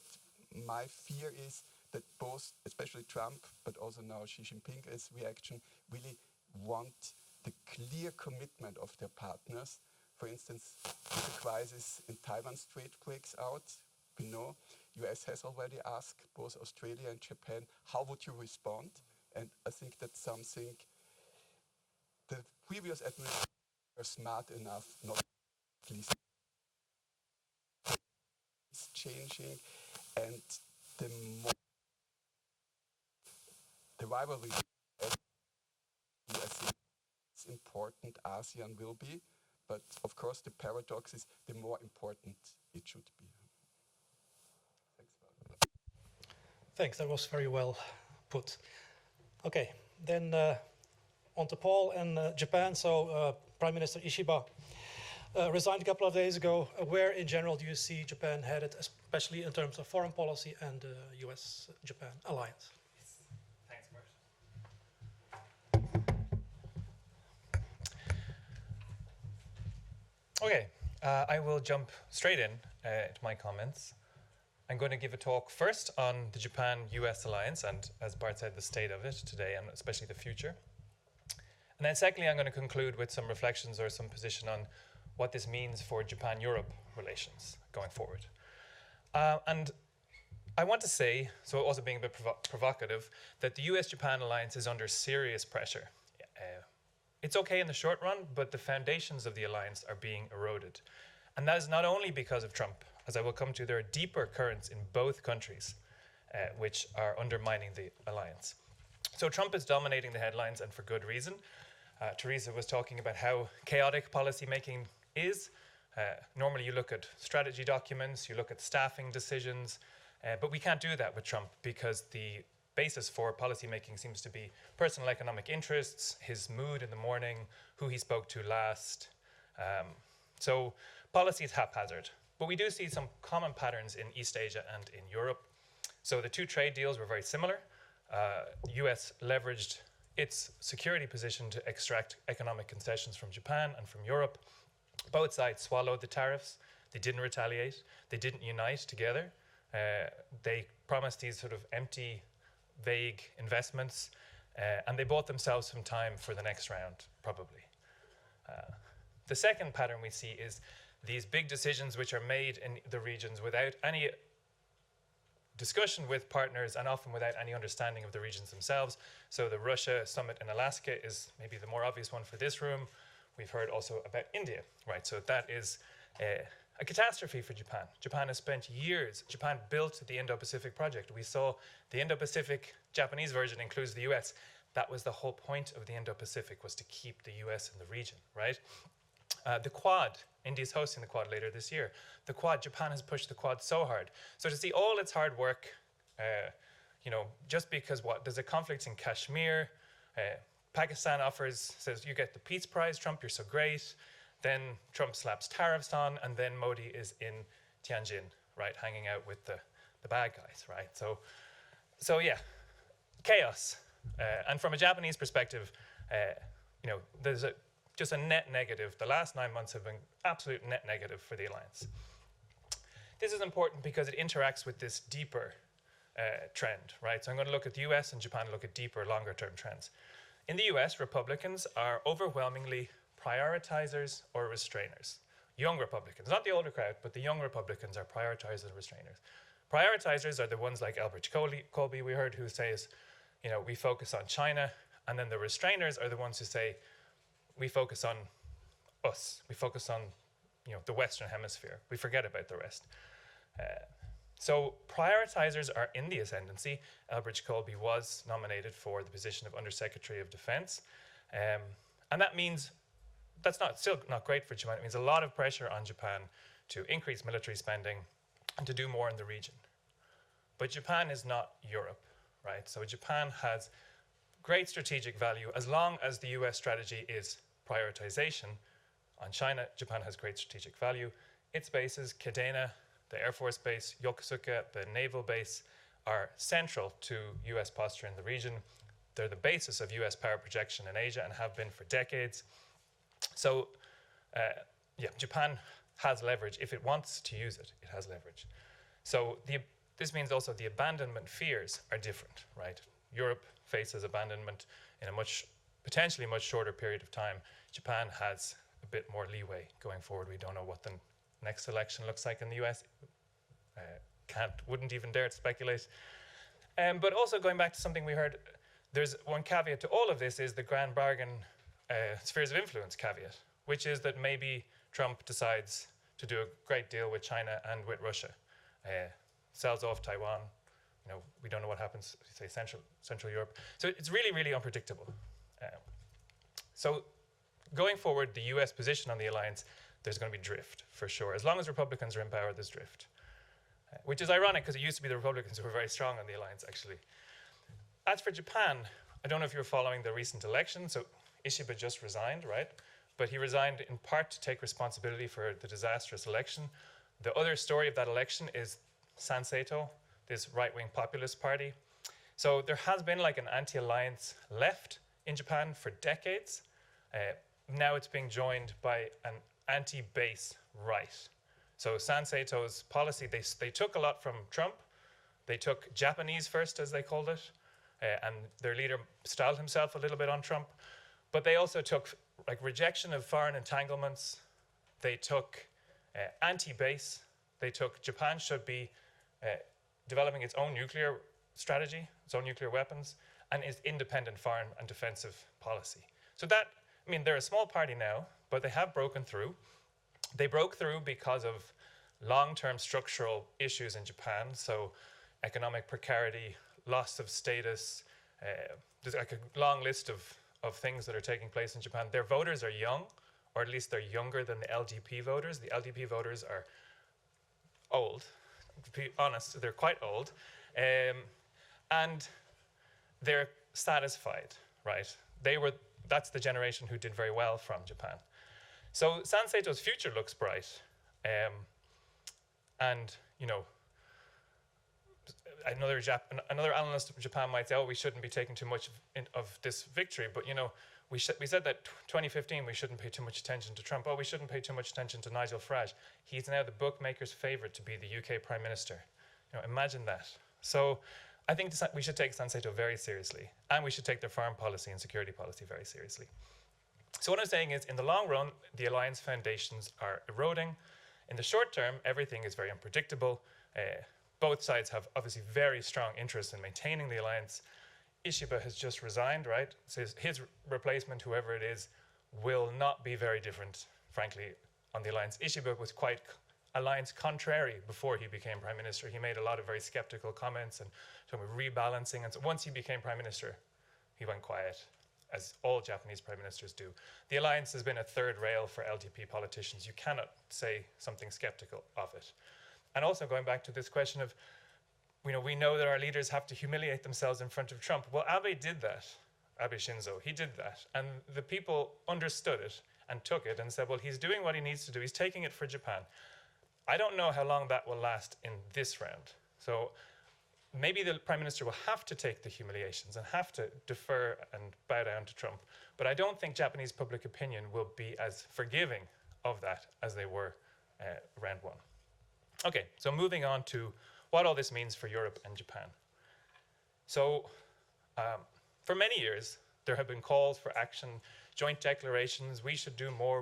my fear is that both, especially Trump, but also now Xi Jinping's reaction, really want the clear commitment of their partners. For instance, if a crisis in Taiwan Strait breaks out, we know US has already asked both Australia and Japan, how would you respond? And I think that's something the previous administration were smart enough not to listen. It's changing, and the more the rivalry, I think it's important ASEAN will be, but of course the paradox is the more important it should be. Thanks, Bart. Thanks, that was very well put. Okay, then on to Paul and Japan. So Prime Minister Ishiba resigned a couple of days ago. Where in general do you see Japan headed, especially in terms of foreign policy and the US-Japan alliance? Thanks, Bart. Okay, I will jump straight in to my comments. I'm going to give a talk first on the Japan-US alliance and, as Bart said, the state of it today and especially the future. And then secondly, I'm going to conclude with some reflections or some position on what this means for Japan-Europe relations going forward. And I want to say, so also being a bit provocative, that the US-Japan alliance is under serious pressure. It's okay in the short run, but the foundations of the alliance are being eroded. And that is not only because of Trump. As I will come to, there are deeper currents in both countries which are undermining the alliance. So Trump is dominating the headlines, and for good reason. Theresa was talking about how chaotic policymaking is. Normally you look at strategy documents, you look at staffing decisions, but we can't do that with Trump because the basis for policymaking seems to be personal economic interests, his mood in the morning, who he spoke to last. So policy is haphazard. But we do see some common patterns in East Asia and in Europe. So the two trade deals were very similar. US leveraged its security position to extract economic concessions from Japan and from Europe. Both sides swallowed the tariffs. They didn't retaliate. They didn't unite together. They promised these sort of empty, vague investments, and they bought themselves some time for the next round, probably. The second pattern we see is these big decisions which are made in the regions without any discussion with partners and often without any understanding of the regions themselves. So the Russia summit in Alaska is maybe the more obvious one for this room. We've heard also about India, right? So that is a catastrophe for Japan. Japan has spent years, Japan built the Indo-Pacific project. We saw the Indo-Pacific Japanese version includes the US. That was the whole point of the Indo-Pacific, was to keep the US in the region, right? The Quad, India's hosting the Quad later this year. The Quad, Japan has pushed the Quad so hard. So to see all its hard work, just because there's a conflict in Kashmir, Pakistan says, you get the peace prize, Trump, you're so great. Then Trump slaps tariffs on, and then Modi is in Tianjin, right, hanging out with the bad guys, right? So yeah, chaos. And from a Japanese perspective, there's just a net negative. The last 9 months have been absolute net negative for the alliance. This is important because it interacts with this deeper trend, right? So I'm going to look at the US and Japan, look at deeper, longer term trends. In the US, Republicans are overwhelmingly prioritizers or restrainers. Young Republicans, not the older crowd, but the young Republicans are prioritizers and restrainers. Prioritizers are the ones like Albert Colby, we heard, who says, we focus on China, and then the restrainers are the ones who say, we focus on us. We focus on, the Western Hemisphere. We forget about the rest. So prioritizers are in the ascendancy. Albert Colby was nominated for the position of Undersecretary of Defense. And that means that's still not great for Japan. It means a lot of pressure on Japan to increase military spending and to do more in the region. But Japan is not Europe, right? So Japan has great strategic value as long as the US strategy is prioritization. On China, Japan has great strategic value. Its bases, Kadena, the Air Force base, Yokosuka, the naval base, are central to US posture in the region. They're the basis of US power projection in Asia and have been for decades. So, Japan has leverage. If it wants to use it, it has leverage. So this means also the abandonment fears are different, right? Europe faces abandonment in a potentially much shorter period of time. Japan has a bit more leeway going forward. We don't know what the next election looks like in the US. wouldn't even dare to speculate. But also going back to something we heard, there's one caveat to all of this is the grand bargain spheres of influence caveat, which is that maybe Trump decides to do a great deal with China and with Russia, sells off Taiwan. We don't know what happens, say, Central Europe. So it's really, really unpredictable. So going forward, the US position on the alliance, there's going to be drift, for sure. As long as Republicans are in power, there's drift. Which is ironic, because it used to be the Republicans who were very strong on the alliance, actually. As for Japan, I don't know if you were following the recent election. So Ishiba just resigned, right? But he resigned in part to take responsibility for the disastrous election. The other story of that election is Sanseito, this right-wing populist party. So there has been like an anti-alliance left in Japan for decades. Now it's being joined by an anti-base right. So Sanseito's policy, they took a lot from Trump. They took Japanese first, as they called it, and their leader styled himself a little bit on Trump. But they also took like rejection of foreign entanglements. They took anti-base. They took Japan should be developing its own nuclear strategy, its own nuclear weapons, and its independent foreign and defensive policy. So that, I mean, they're a small party now, but they have broken through. They broke through because of long-term structural issues in Japan, so economic precarity, loss of status. There's like a long list of things that are taking place in Japan. Their voters are young, or at least they're younger than the LDP voters. The LDP voters are old. To be honest, they're quite old. And they're satisfied, right? That's the generation who did very well from Japan. So Sanseito's future looks bright. And, another analyst of Japan might say, oh, we shouldn't be taking too much of this victory. But, we said that 2015 we shouldn't pay too much attention to Trump. Oh, we shouldn't pay too much attention to Nigel Farage. He's now the bookmaker's favorite to be the UK Prime Minister. Imagine that. So I think we should take Sanseito very seriously, and we should take their foreign policy and security policy very seriously. So what I'm saying is, in the long run, the alliance foundations are eroding. In the short term, everything is very unpredictable. Both sides have obviously very strong interest in maintaining the alliance. Ishiba has just resigned, right? So his replacement, whoever it is, will not be very different, frankly, on the alliance. Ishiba was quite alliance contrary before he became prime minister. He made a lot of very skeptical comments and talking about rebalancing. And so once he became prime minister, he went quiet, as all Japanese prime ministers do. The alliance has been a third rail for LDP politicians. You cannot say something skeptical of it. And also going back to this question of, we know that our leaders have to humiliate themselves in front of Trump. Well, Abe did that, Abe Shinzo, he did that. And the people understood it and took it and said, well, he's doing what he needs to do. He's taking it for Japan. I don't know how long that will last in this round. So maybe the prime minister will have to take the humiliations and have to defer and bow down to Trump. But I don't think Japanese public opinion will be as forgiving of that as they were round one. Okay, so moving on to what all this means for Europe and Japan. So for many years, there have been calls for action, joint declarations, we should do more,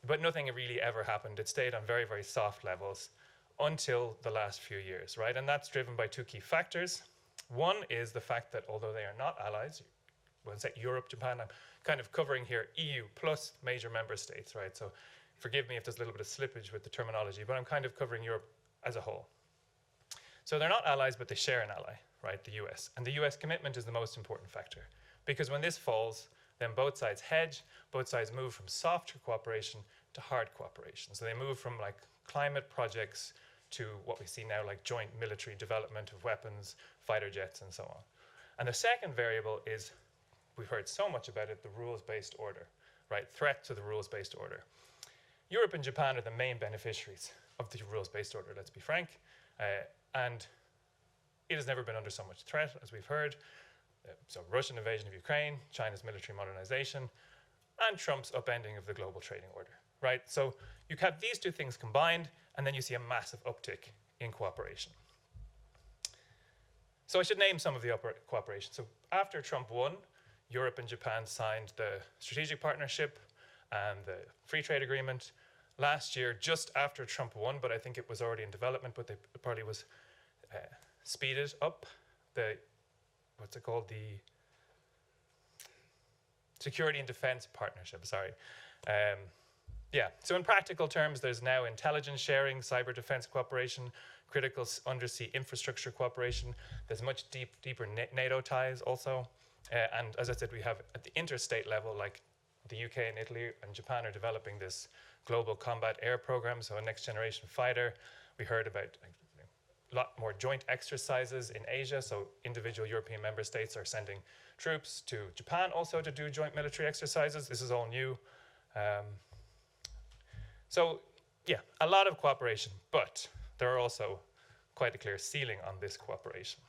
but nothing really ever happened. It stayed on very, very soft levels until the last few years, right? And that's driven by two key factors. One is the fact that although they are not allies, when I say Europe, Japan, I'm kind of covering here EU plus major member states, right? So forgive me if there's a little bit of slippage with the terminology, but I'm kind of covering Europe as a whole. So they're not allies, but they share an ally, right? The US. And the US commitment is the most important factor. Because when this falls, then both sides hedge, both sides move from soft cooperation to hard cooperation. So they move from like climate projects to what we see now like joint military development of weapons, fighter jets, and so on. And the second variable is, we've heard so much about it, the rules-based order, right? Threat to the rules-based order. Europe and Japan are the main beneficiaries of the rules-based order, let's be frank. And it has never been under so much threat, as we've heard. So Russian invasion of Ukraine, China's military modernization, and Trump's upending of the global trading order, right? So you have these two things combined, and then you see a massive uptick in cooperation. So I should name some of the cooperation. So after Trump won, Europe and Japan signed the strategic partnership and the free trade agreement. last year, just after Trump won, but I think it was already in development, but it probably was speeded up. What's it called? The Security and Defense Partnership, sorry. Yeah, so in practical terms, there's now intelligence sharing, cyber defense cooperation, critical undersea infrastructure cooperation. There's much deeper NATO ties also. And as I said, we have at the interstate level, like the UK and Italy and Japan are developing this global combat air program, so a next generation fighter. We heard about a lot more joint exercises in Asia, so individual European member states are sending troops to Japan also to do joint military exercises. This is all new. So yeah, a lot of cooperation, but there are also quite a clear ceiling on this cooperation.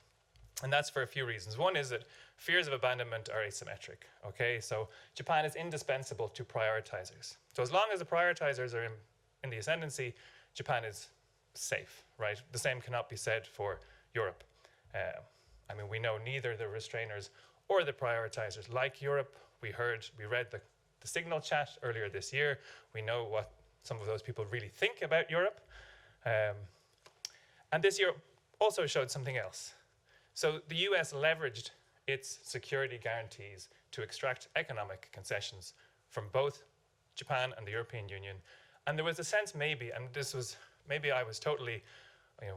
And that's for a few reasons. One is that fears of abandonment are asymmetric, okay? So Japan is indispensable to prioritizers. So as long as the prioritizers are in the ascendancy, Japan is safe, right? The same cannot be said for Europe. I mean, we know neither the restrainers or the prioritizers like Europe. We read the Signal chat earlier this year. We know what some of those people really think about Europe. And this year also showed something else. So the US leveraged its security guarantees to extract economic concessions from both Japan and the European Union. And there was a sense maybe, and this was, maybe I was totally,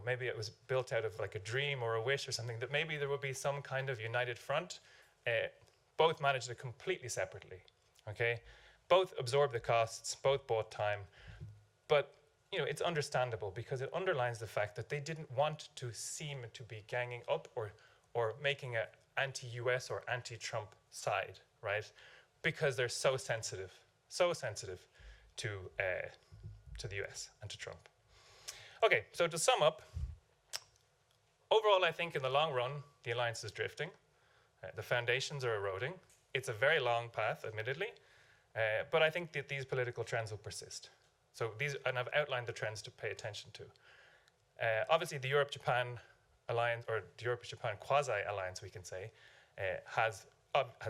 maybe it was built out of like a dream or a wish or something, that maybe there would be some kind of united front. Both managed it completely separately, okay? Both absorbed the costs, both bought time, but it's understandable because it underlines the fact that they didn't want to seem to be ganging up or making an anti-US or anti-Trump side, right? Because they're so sensitive to the US and to Trump. Okay, so to sum up, overall, I think in the long run, the alliance is drifting. The foundations are eroding. It's a very long path, admittedly, but I think that these political trends will persist. So and I've outlined the trends to pay attention to. Obviously, the Europe-Japan alliance, or the Europe-Japan quasi-alliance, we can say, has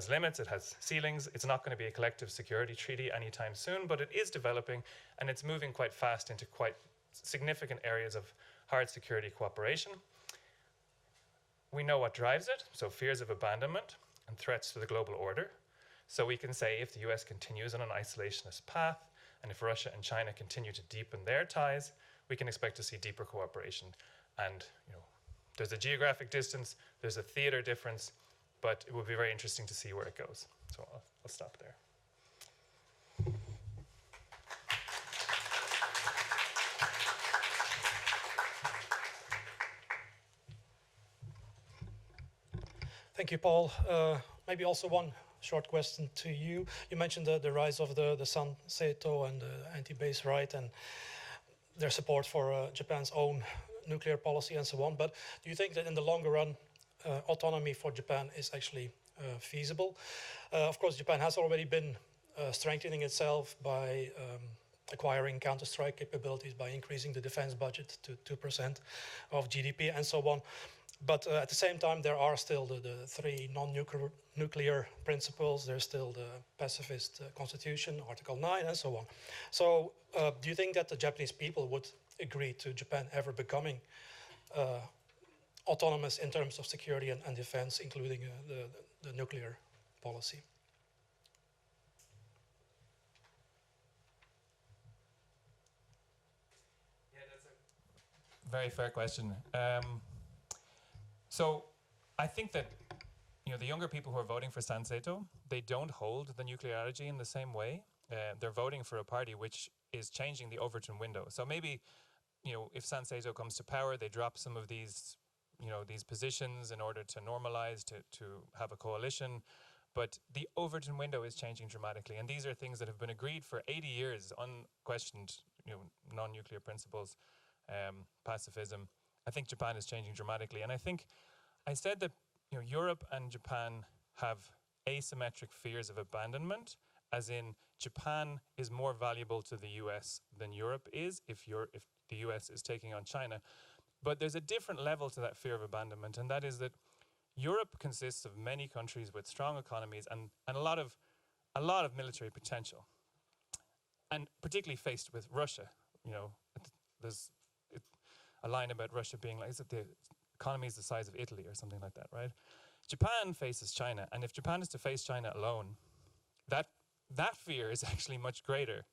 limits, it has ceilings. It's not going to be a collective security treaty anytime soon, but it is developing, and it's moving quite fast into quite significant areas of hard security cooperation. We know what drives it, so fears of abandonment and threats to the global order. So we can say if the US continues on an isolationist path, and if Russia and China continue to deepen their ties, we can expect to see deeper cooperation. And there's a geographic distance, there's a theater difference, but it will be very interesting to see where it goes. So I'll stop there. Thank you, Paul. Maybe also one short question to you. You mentioned the rise of the San Seto and the anti-base right and their support for Japan's own nuclear policy and so on. But do you think that in the longer run, autonomy for Japan is actually feasible? Of course, Japan has already been strengthening itself by acquiring counter-strike capabilities, by increasing the defense budget to 2% of GDP and so on. But at the same time, there are still the three non-nuclear principles. There's still the pacifist constitution, Article 9, and so on. So do you think that the Japanese people would agree to Japan ever becoming autonomous in terms of security and defense, including the nuclear policy? Yeah, that's a very fair question. So I think that the younger people who are voting for San Seto, they don't hold the nuclear strategy in the same way. They're voting for a party which is changing the Overton window. So maybe if San Seto comes to power, they drop some of these these positions in order to normalize, to have a coalition. But the Overton window is changing dramatically, and these are things that have been agreed for 80 years, unquestioned, non-nuclear principles, pacifism. I think Japan is changing dramatically, and I think I said that Europe and Japan have asymmetric fears of abandonment, as in Japan is more valuable to the US than Europe is if the US is taking on China. But there's a different level to that fear of abandonment, and that is that Europe consists of many countries with strong economies and a lot of military potential. and particularly faced with Russia. There's a line about Russia being like, is it the economy is the size of Italy or something like that, right? Japan faces China, and if Japan is to face China alone, that fear is actually much greater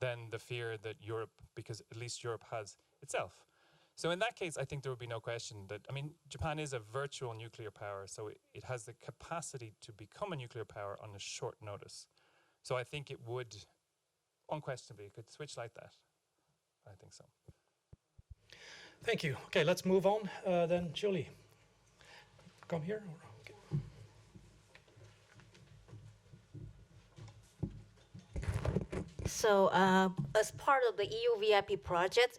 than the fear that Europe, because at least Europe has itself. So in that case, I think there would be no question that, Japan is a virtual nuclear power, so it has the capacity to become a nuclear power on a short notice. So I think it would, unquestionably, it could switch like that. I think so. Thank you. Okay, let's move on then. Julie, come here. Okay. So as part of the EU VIP project,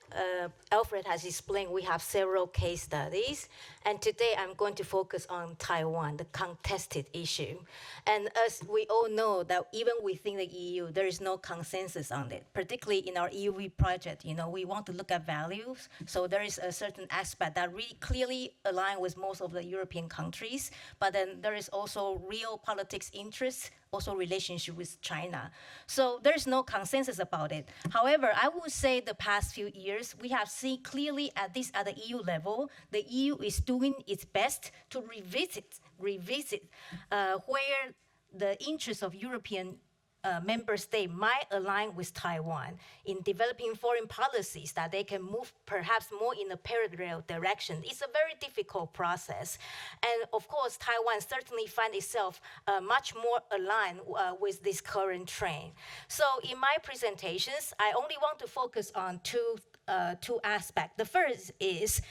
Alfred has explained we have several case studies. And today I'm going to focus on Taiwan, the contested issue. And as we all know that even within the EU, there is no consensus on it, particularly in our EU project. We want to look at values. So there is a certain aspect that really clearly align with most of the European countries. But then there is also real politics interests, also relationship with China. So there's no consensus about it. However, I would say the past few years, we have seen clearly at the EU level, the EU is doing its best to revisit where the interests of European member states might align with Taiwan in developing foreign policies that they can move perhaps more in a parallel direction. It's a very difficult process. And of course, Taiwan certainly finds itself much more aligned with this current trend. So in my presentations, I only want to focus on two aspects. The first is,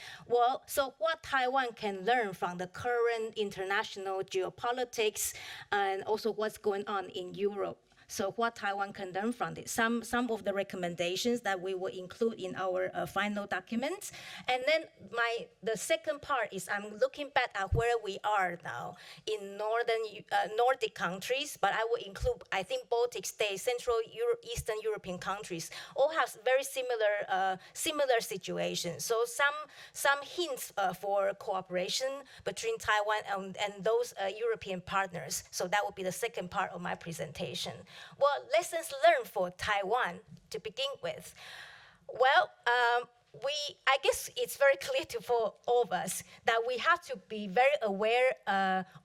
so what Taiwan can learn from the current international geopolitics and also what's going on in Europe. So what Taiwan can learn from this. Some of the recommendations that we will include in our final documents. And then the second part is I'm looking back at where we are now in Nordic countries, but I will include, I think, Baltic states, Central Eastern European countries, all have very similar situations. So some hints for cooperation between Taiwan and those European partners. So that would be the second part of my presentation. Well, lessons learned for Taiwan to begin with. Well, I guess it's very clear for all of us that we have to be very aware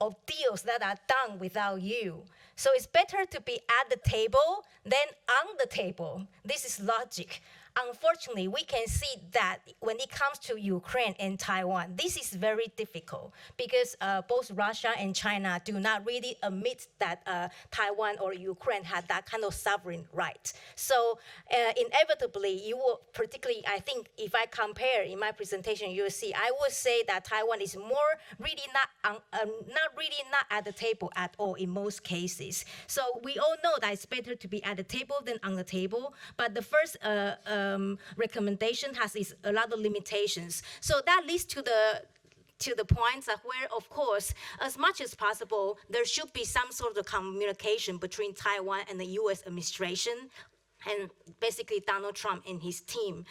of deals that are done without you. So it's better to be at the table than on the table. This is logic. Unfortunately, we can see that when it comes to Ukraine and Taiwan, this is very difficult because both Russia and China do not really admit that Taiwan or Ukraine had that kind of sovereign right. So inevitably, you will, particularly, I think, if I compare in my presentation, you will see, I would say that Taiwan is really not at the table at all in most cases. So we all know that it's better to be at the table than on the table. But the first recommendation has a lot of limitations. So that leads to the points that where, of course, as much as possible, there should be some sort of communication between Taiwan and the U.S. administration, and basically Donald Trump and his team.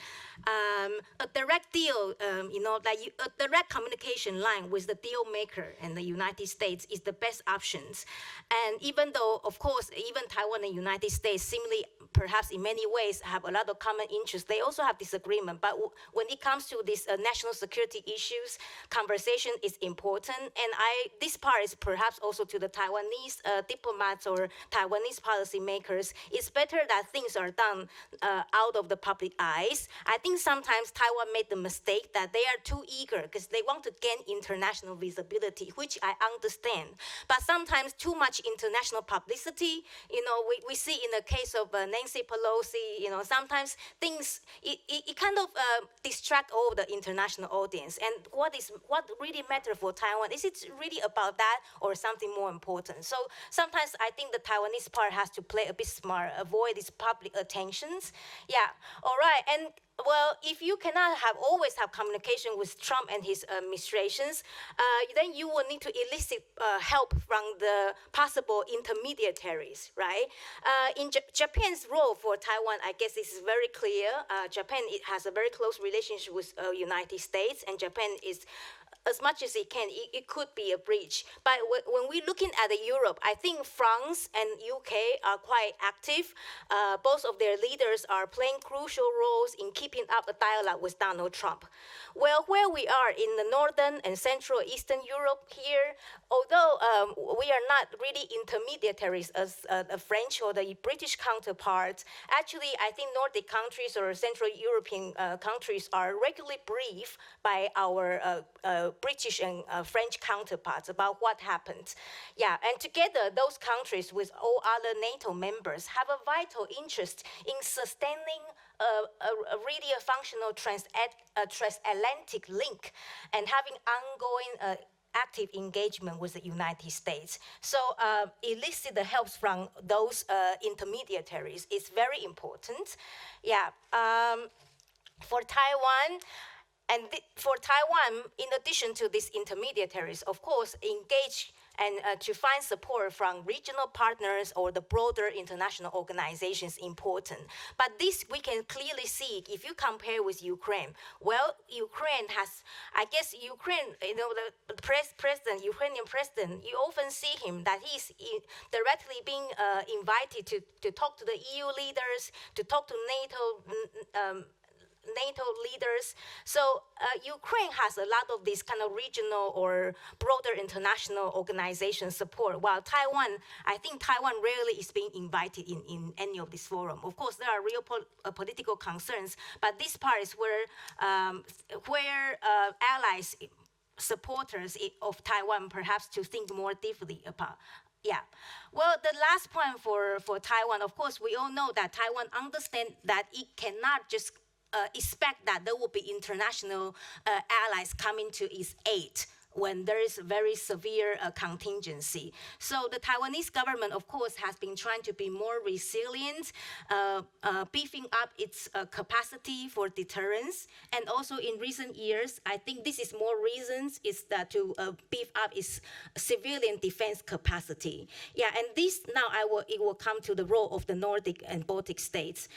A direct deal, a direct communication line with the deal maker and the United States is the best options. And even though, of course, even Taiwan and the United States seemingly, perhaps in many ways, have a lot of common interests, they also have disagreement. But when it comes to these national security issues, conversation is important. And this part is perhaps also to the Taiwanese diplomats or Taiwanese policymakers. It's better that things are done out of the public eyes. I think sometimes Taiwan made the mistake that they are too eager because they want to gain international visibility, which I understand. But sometimes too much international publicity, we see in the case of Nancy Pelosi, sometimes things, it kind of distract all the international audience. And what really matters for Taiwan, is it really about that or something more important? So sometimes I think the Taiwanese part has to play a bit smart, avoid these public attentions. Yeah, all right. And well, if you cannot always have communication with Trump and his administrations, then you will need to elicit help from the possible intermediaries, right? In Japan's role for Taiwan, I guess this is very clear. Japan has a very close relationship with United States, and Japan is as much as it can, it could be a breach. But when we're looking at Europe, I think France and UK are quite active. Both of their leaders are playing crucial roles in keeping up a dialogue with Donald Trump. Well, where we are in the Northern and Central Eastern Europe here, although we are not really intermediaries as the French or the British counterparts, actually I think Nordic countries or Central European countries are regularly briefed by our British and French counterparts about what happened. Yeah, and together those countries with all other NATO members have a vital interest in sustaining a really a functional transatlantic link and having ongoing active engagement with the United States. So eliciting the help from those intermediaries is very important. Yeah. For Taiwan, for Taiwan, in addition to these intermediaries, of course, engage and to find support from regional partners or the broader international organizations important. But this we can clearly see if you compare with Ukraine. Well, Ukraine has, I guess Ukraine, you know, the Ukrainian president, you often see him that he's directly being invited to talk to the EU leaders, to talk to NATO leaders. So Ukraine has a lot of these kind of regional or broader international organization support, while Taiwan, I think Taiwan rarely is being invited in any of this forum. Of course, there are real political concerns, but this part is where allies, supporters of Taiwan perhaps to think more deeply about. Yeah. Well, the last point for Taiwan, of course, we all know that Taiwan understands that it cannot just expect that there will be international allies coming to its aid when there is very severe contingency. So the Taiwanese government, of course, has been trying to be more resilient, beefing up its capacity for deterrence. And also in recent years, I think this is more reasons is that to beef up its civilian defense capacity. Yeah, and this now it will come to the role of the Nordic and Baltic states.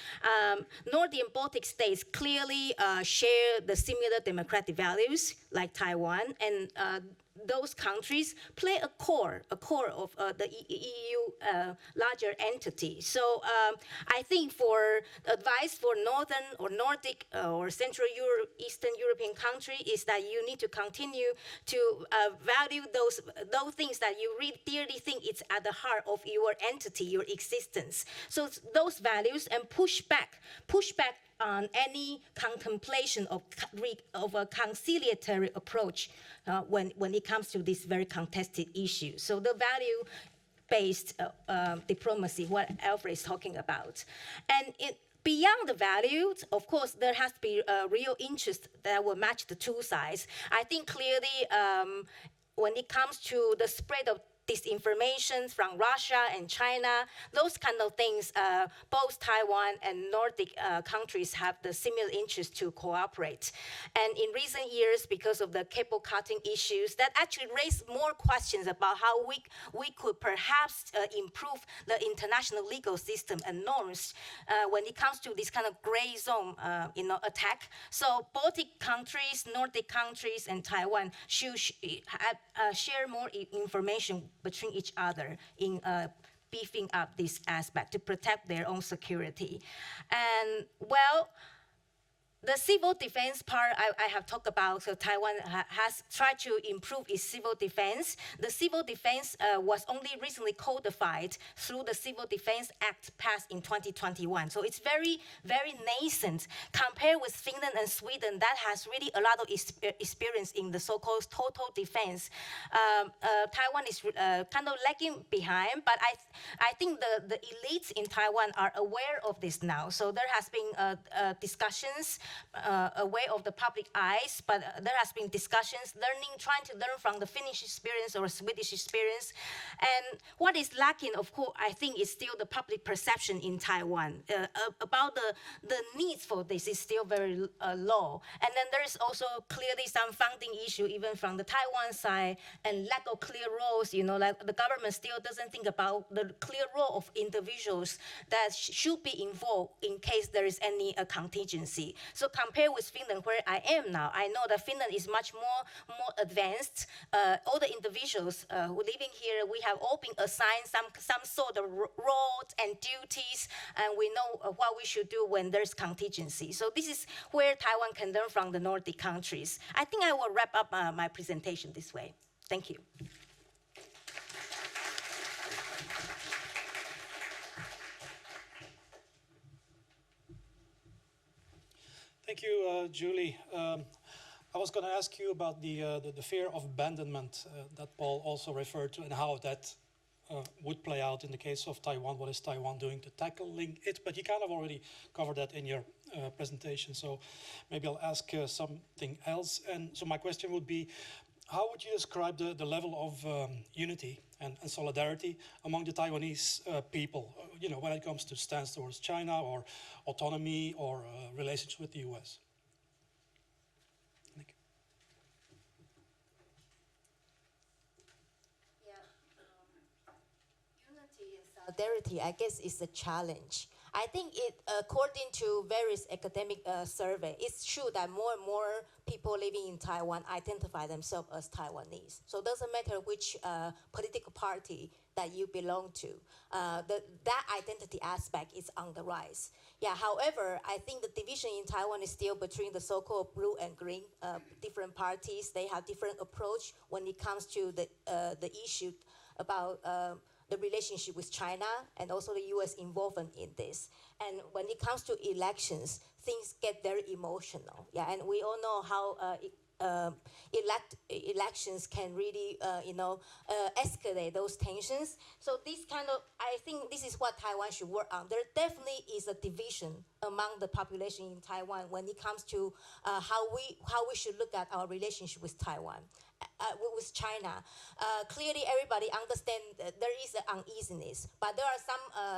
Nordic and Baltic states clearly share the similar democratic values like Taiwan, and those countries play a core of the EU larger entity. So I think for advice for Northern or Nordic or Central Eastern European country is that you need to continue to value those things that you really dearly think it's at the heart of your entity, your existence. So those values and push back on any contemplation of a conciliatory approach when it comes to this very contested issue. So the value-based diplomacy, what Alfred is talking about. And beyond the values, of course, there has to be a real interest that will match the two sides. I think clearly when it comes to the spread of disinformation from Russia and China, those kind of things, both Taiwan and Nordic countries have the similar interest to cooperate. And in recent years, because of the cable cutting issues, that actually raised more questions about how we could perhaps improve the international legal system and norms when it comes to this kind of gray zone attack. So Baltic countries, Nordic countries, and Taiwan should share more information between each other in beefing up this aspect to protect their own security. And well, the civil defense part I have talked about, so Taiwan has tried to improve its civil defense. The civil defense was only recently codified through the Civil Defense Act passed in 2021. So it's very, very nascent compared with Finland and Sweden that has really a lot of experience in the so-called total defense. Taiwan is kind of lagging behind, but I think the elites in Taiwan are aware of this now. So there has been discussions aware of the public eyes, but there has been discussions, trying to learn from the Finnish experience or Swedish experience. And what is lacking, of course, I think is still the public perception in Taiwan about the needs for this is still very low. And then there is also clearly some funding issue even from the Taiwan side and lack of clear roles, like the government still doesn't think about the clear role of individuals that should be involved in case there is any contingency. So compared with Finland, where I am now, I know that Finland is much more advanced. All the individuals who are living here, we have all been assigned some sort of roles and duties, and we know what we should do when there's contingency. So this is where Taiwan can learn from the Nordic countries. I think I will wrap up my presentation this way. Thank you. Thank you, Julie. I was going to ask you about the fear of abandonment that Paul also referred to, and how that would play out in the case of Taiwan. What is Taiwan doing to tackling it? But you kind of already covered that in your presentation, so maybe I'll ask something else. And so my question would be, how would you describe the level of unity and solidarity among the Taiwanese people, when it comes to stance towards China or autonomy or relations with the US? Thank you. Yeah, unity and solidarity, I guess, is a challenge. I think according to various academic surveys, it's true that more and more people living in Taiwan identify themselves as Taiwanese. So it doesn't matter which political party that you belong to. That identity aspect is on the rise. Yeah. However, I think the division in Taiwan is still between the so-called blue and green different parties. They have different approach when it comes to the issue about the relationship with China and also the US involvement in this. And when it comes to elections, things get very emotional. Yeah, and we all know how elections can really, escalate those tensions. So this kind of, I think this is what Taiwan should work on. There definitely is a division among the population in Taiwan when it comes to how we should look at our relationship with Taiwan. With China, clearly everybody understands that there is an uneasiness, but there are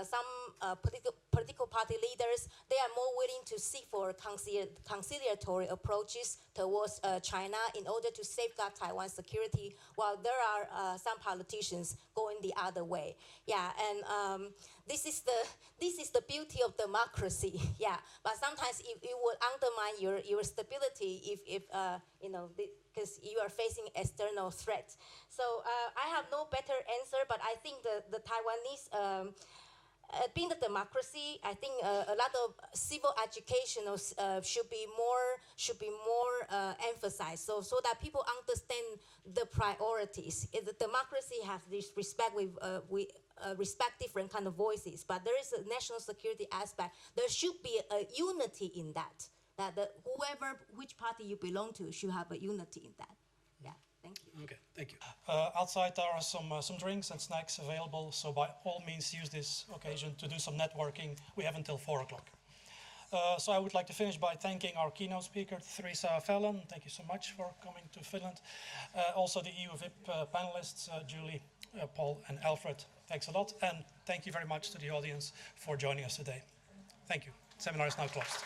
some political party leaders. They are more willing to seek for conciliatory approaches towards China in order to safeguard Taiwan's security, while there are some politicians going the other way. Yeah, and this is the beauty of democracy. Yeah, but sometimes it would undermine your stability if because you are facing external threats. So I have no better answer, but I think the Taiwanese, being the democracy, I think a lot of civil education should be more emphasized, so that people understand the priorities. If the democracy has this respect we respect different kind of voices, but there is a national security aspect. There should be a unity in that. That which party you belong to should have a unity in that. Yeah, thank you. Okay, thank you. Outside there are some drinks and snacks available, so by all means use this occasion to do some networking. We have until 4 o'clock. So I would like to finish by thanking our keynote speaker, Theresa, Fallon. Thank you so much for coming to Finland. Also the EU VIP panelists, Julie, Paul and Alfred. Thanks a lot, and thank you very much to the audience for joining us today. Thank you. Seminar is now closed.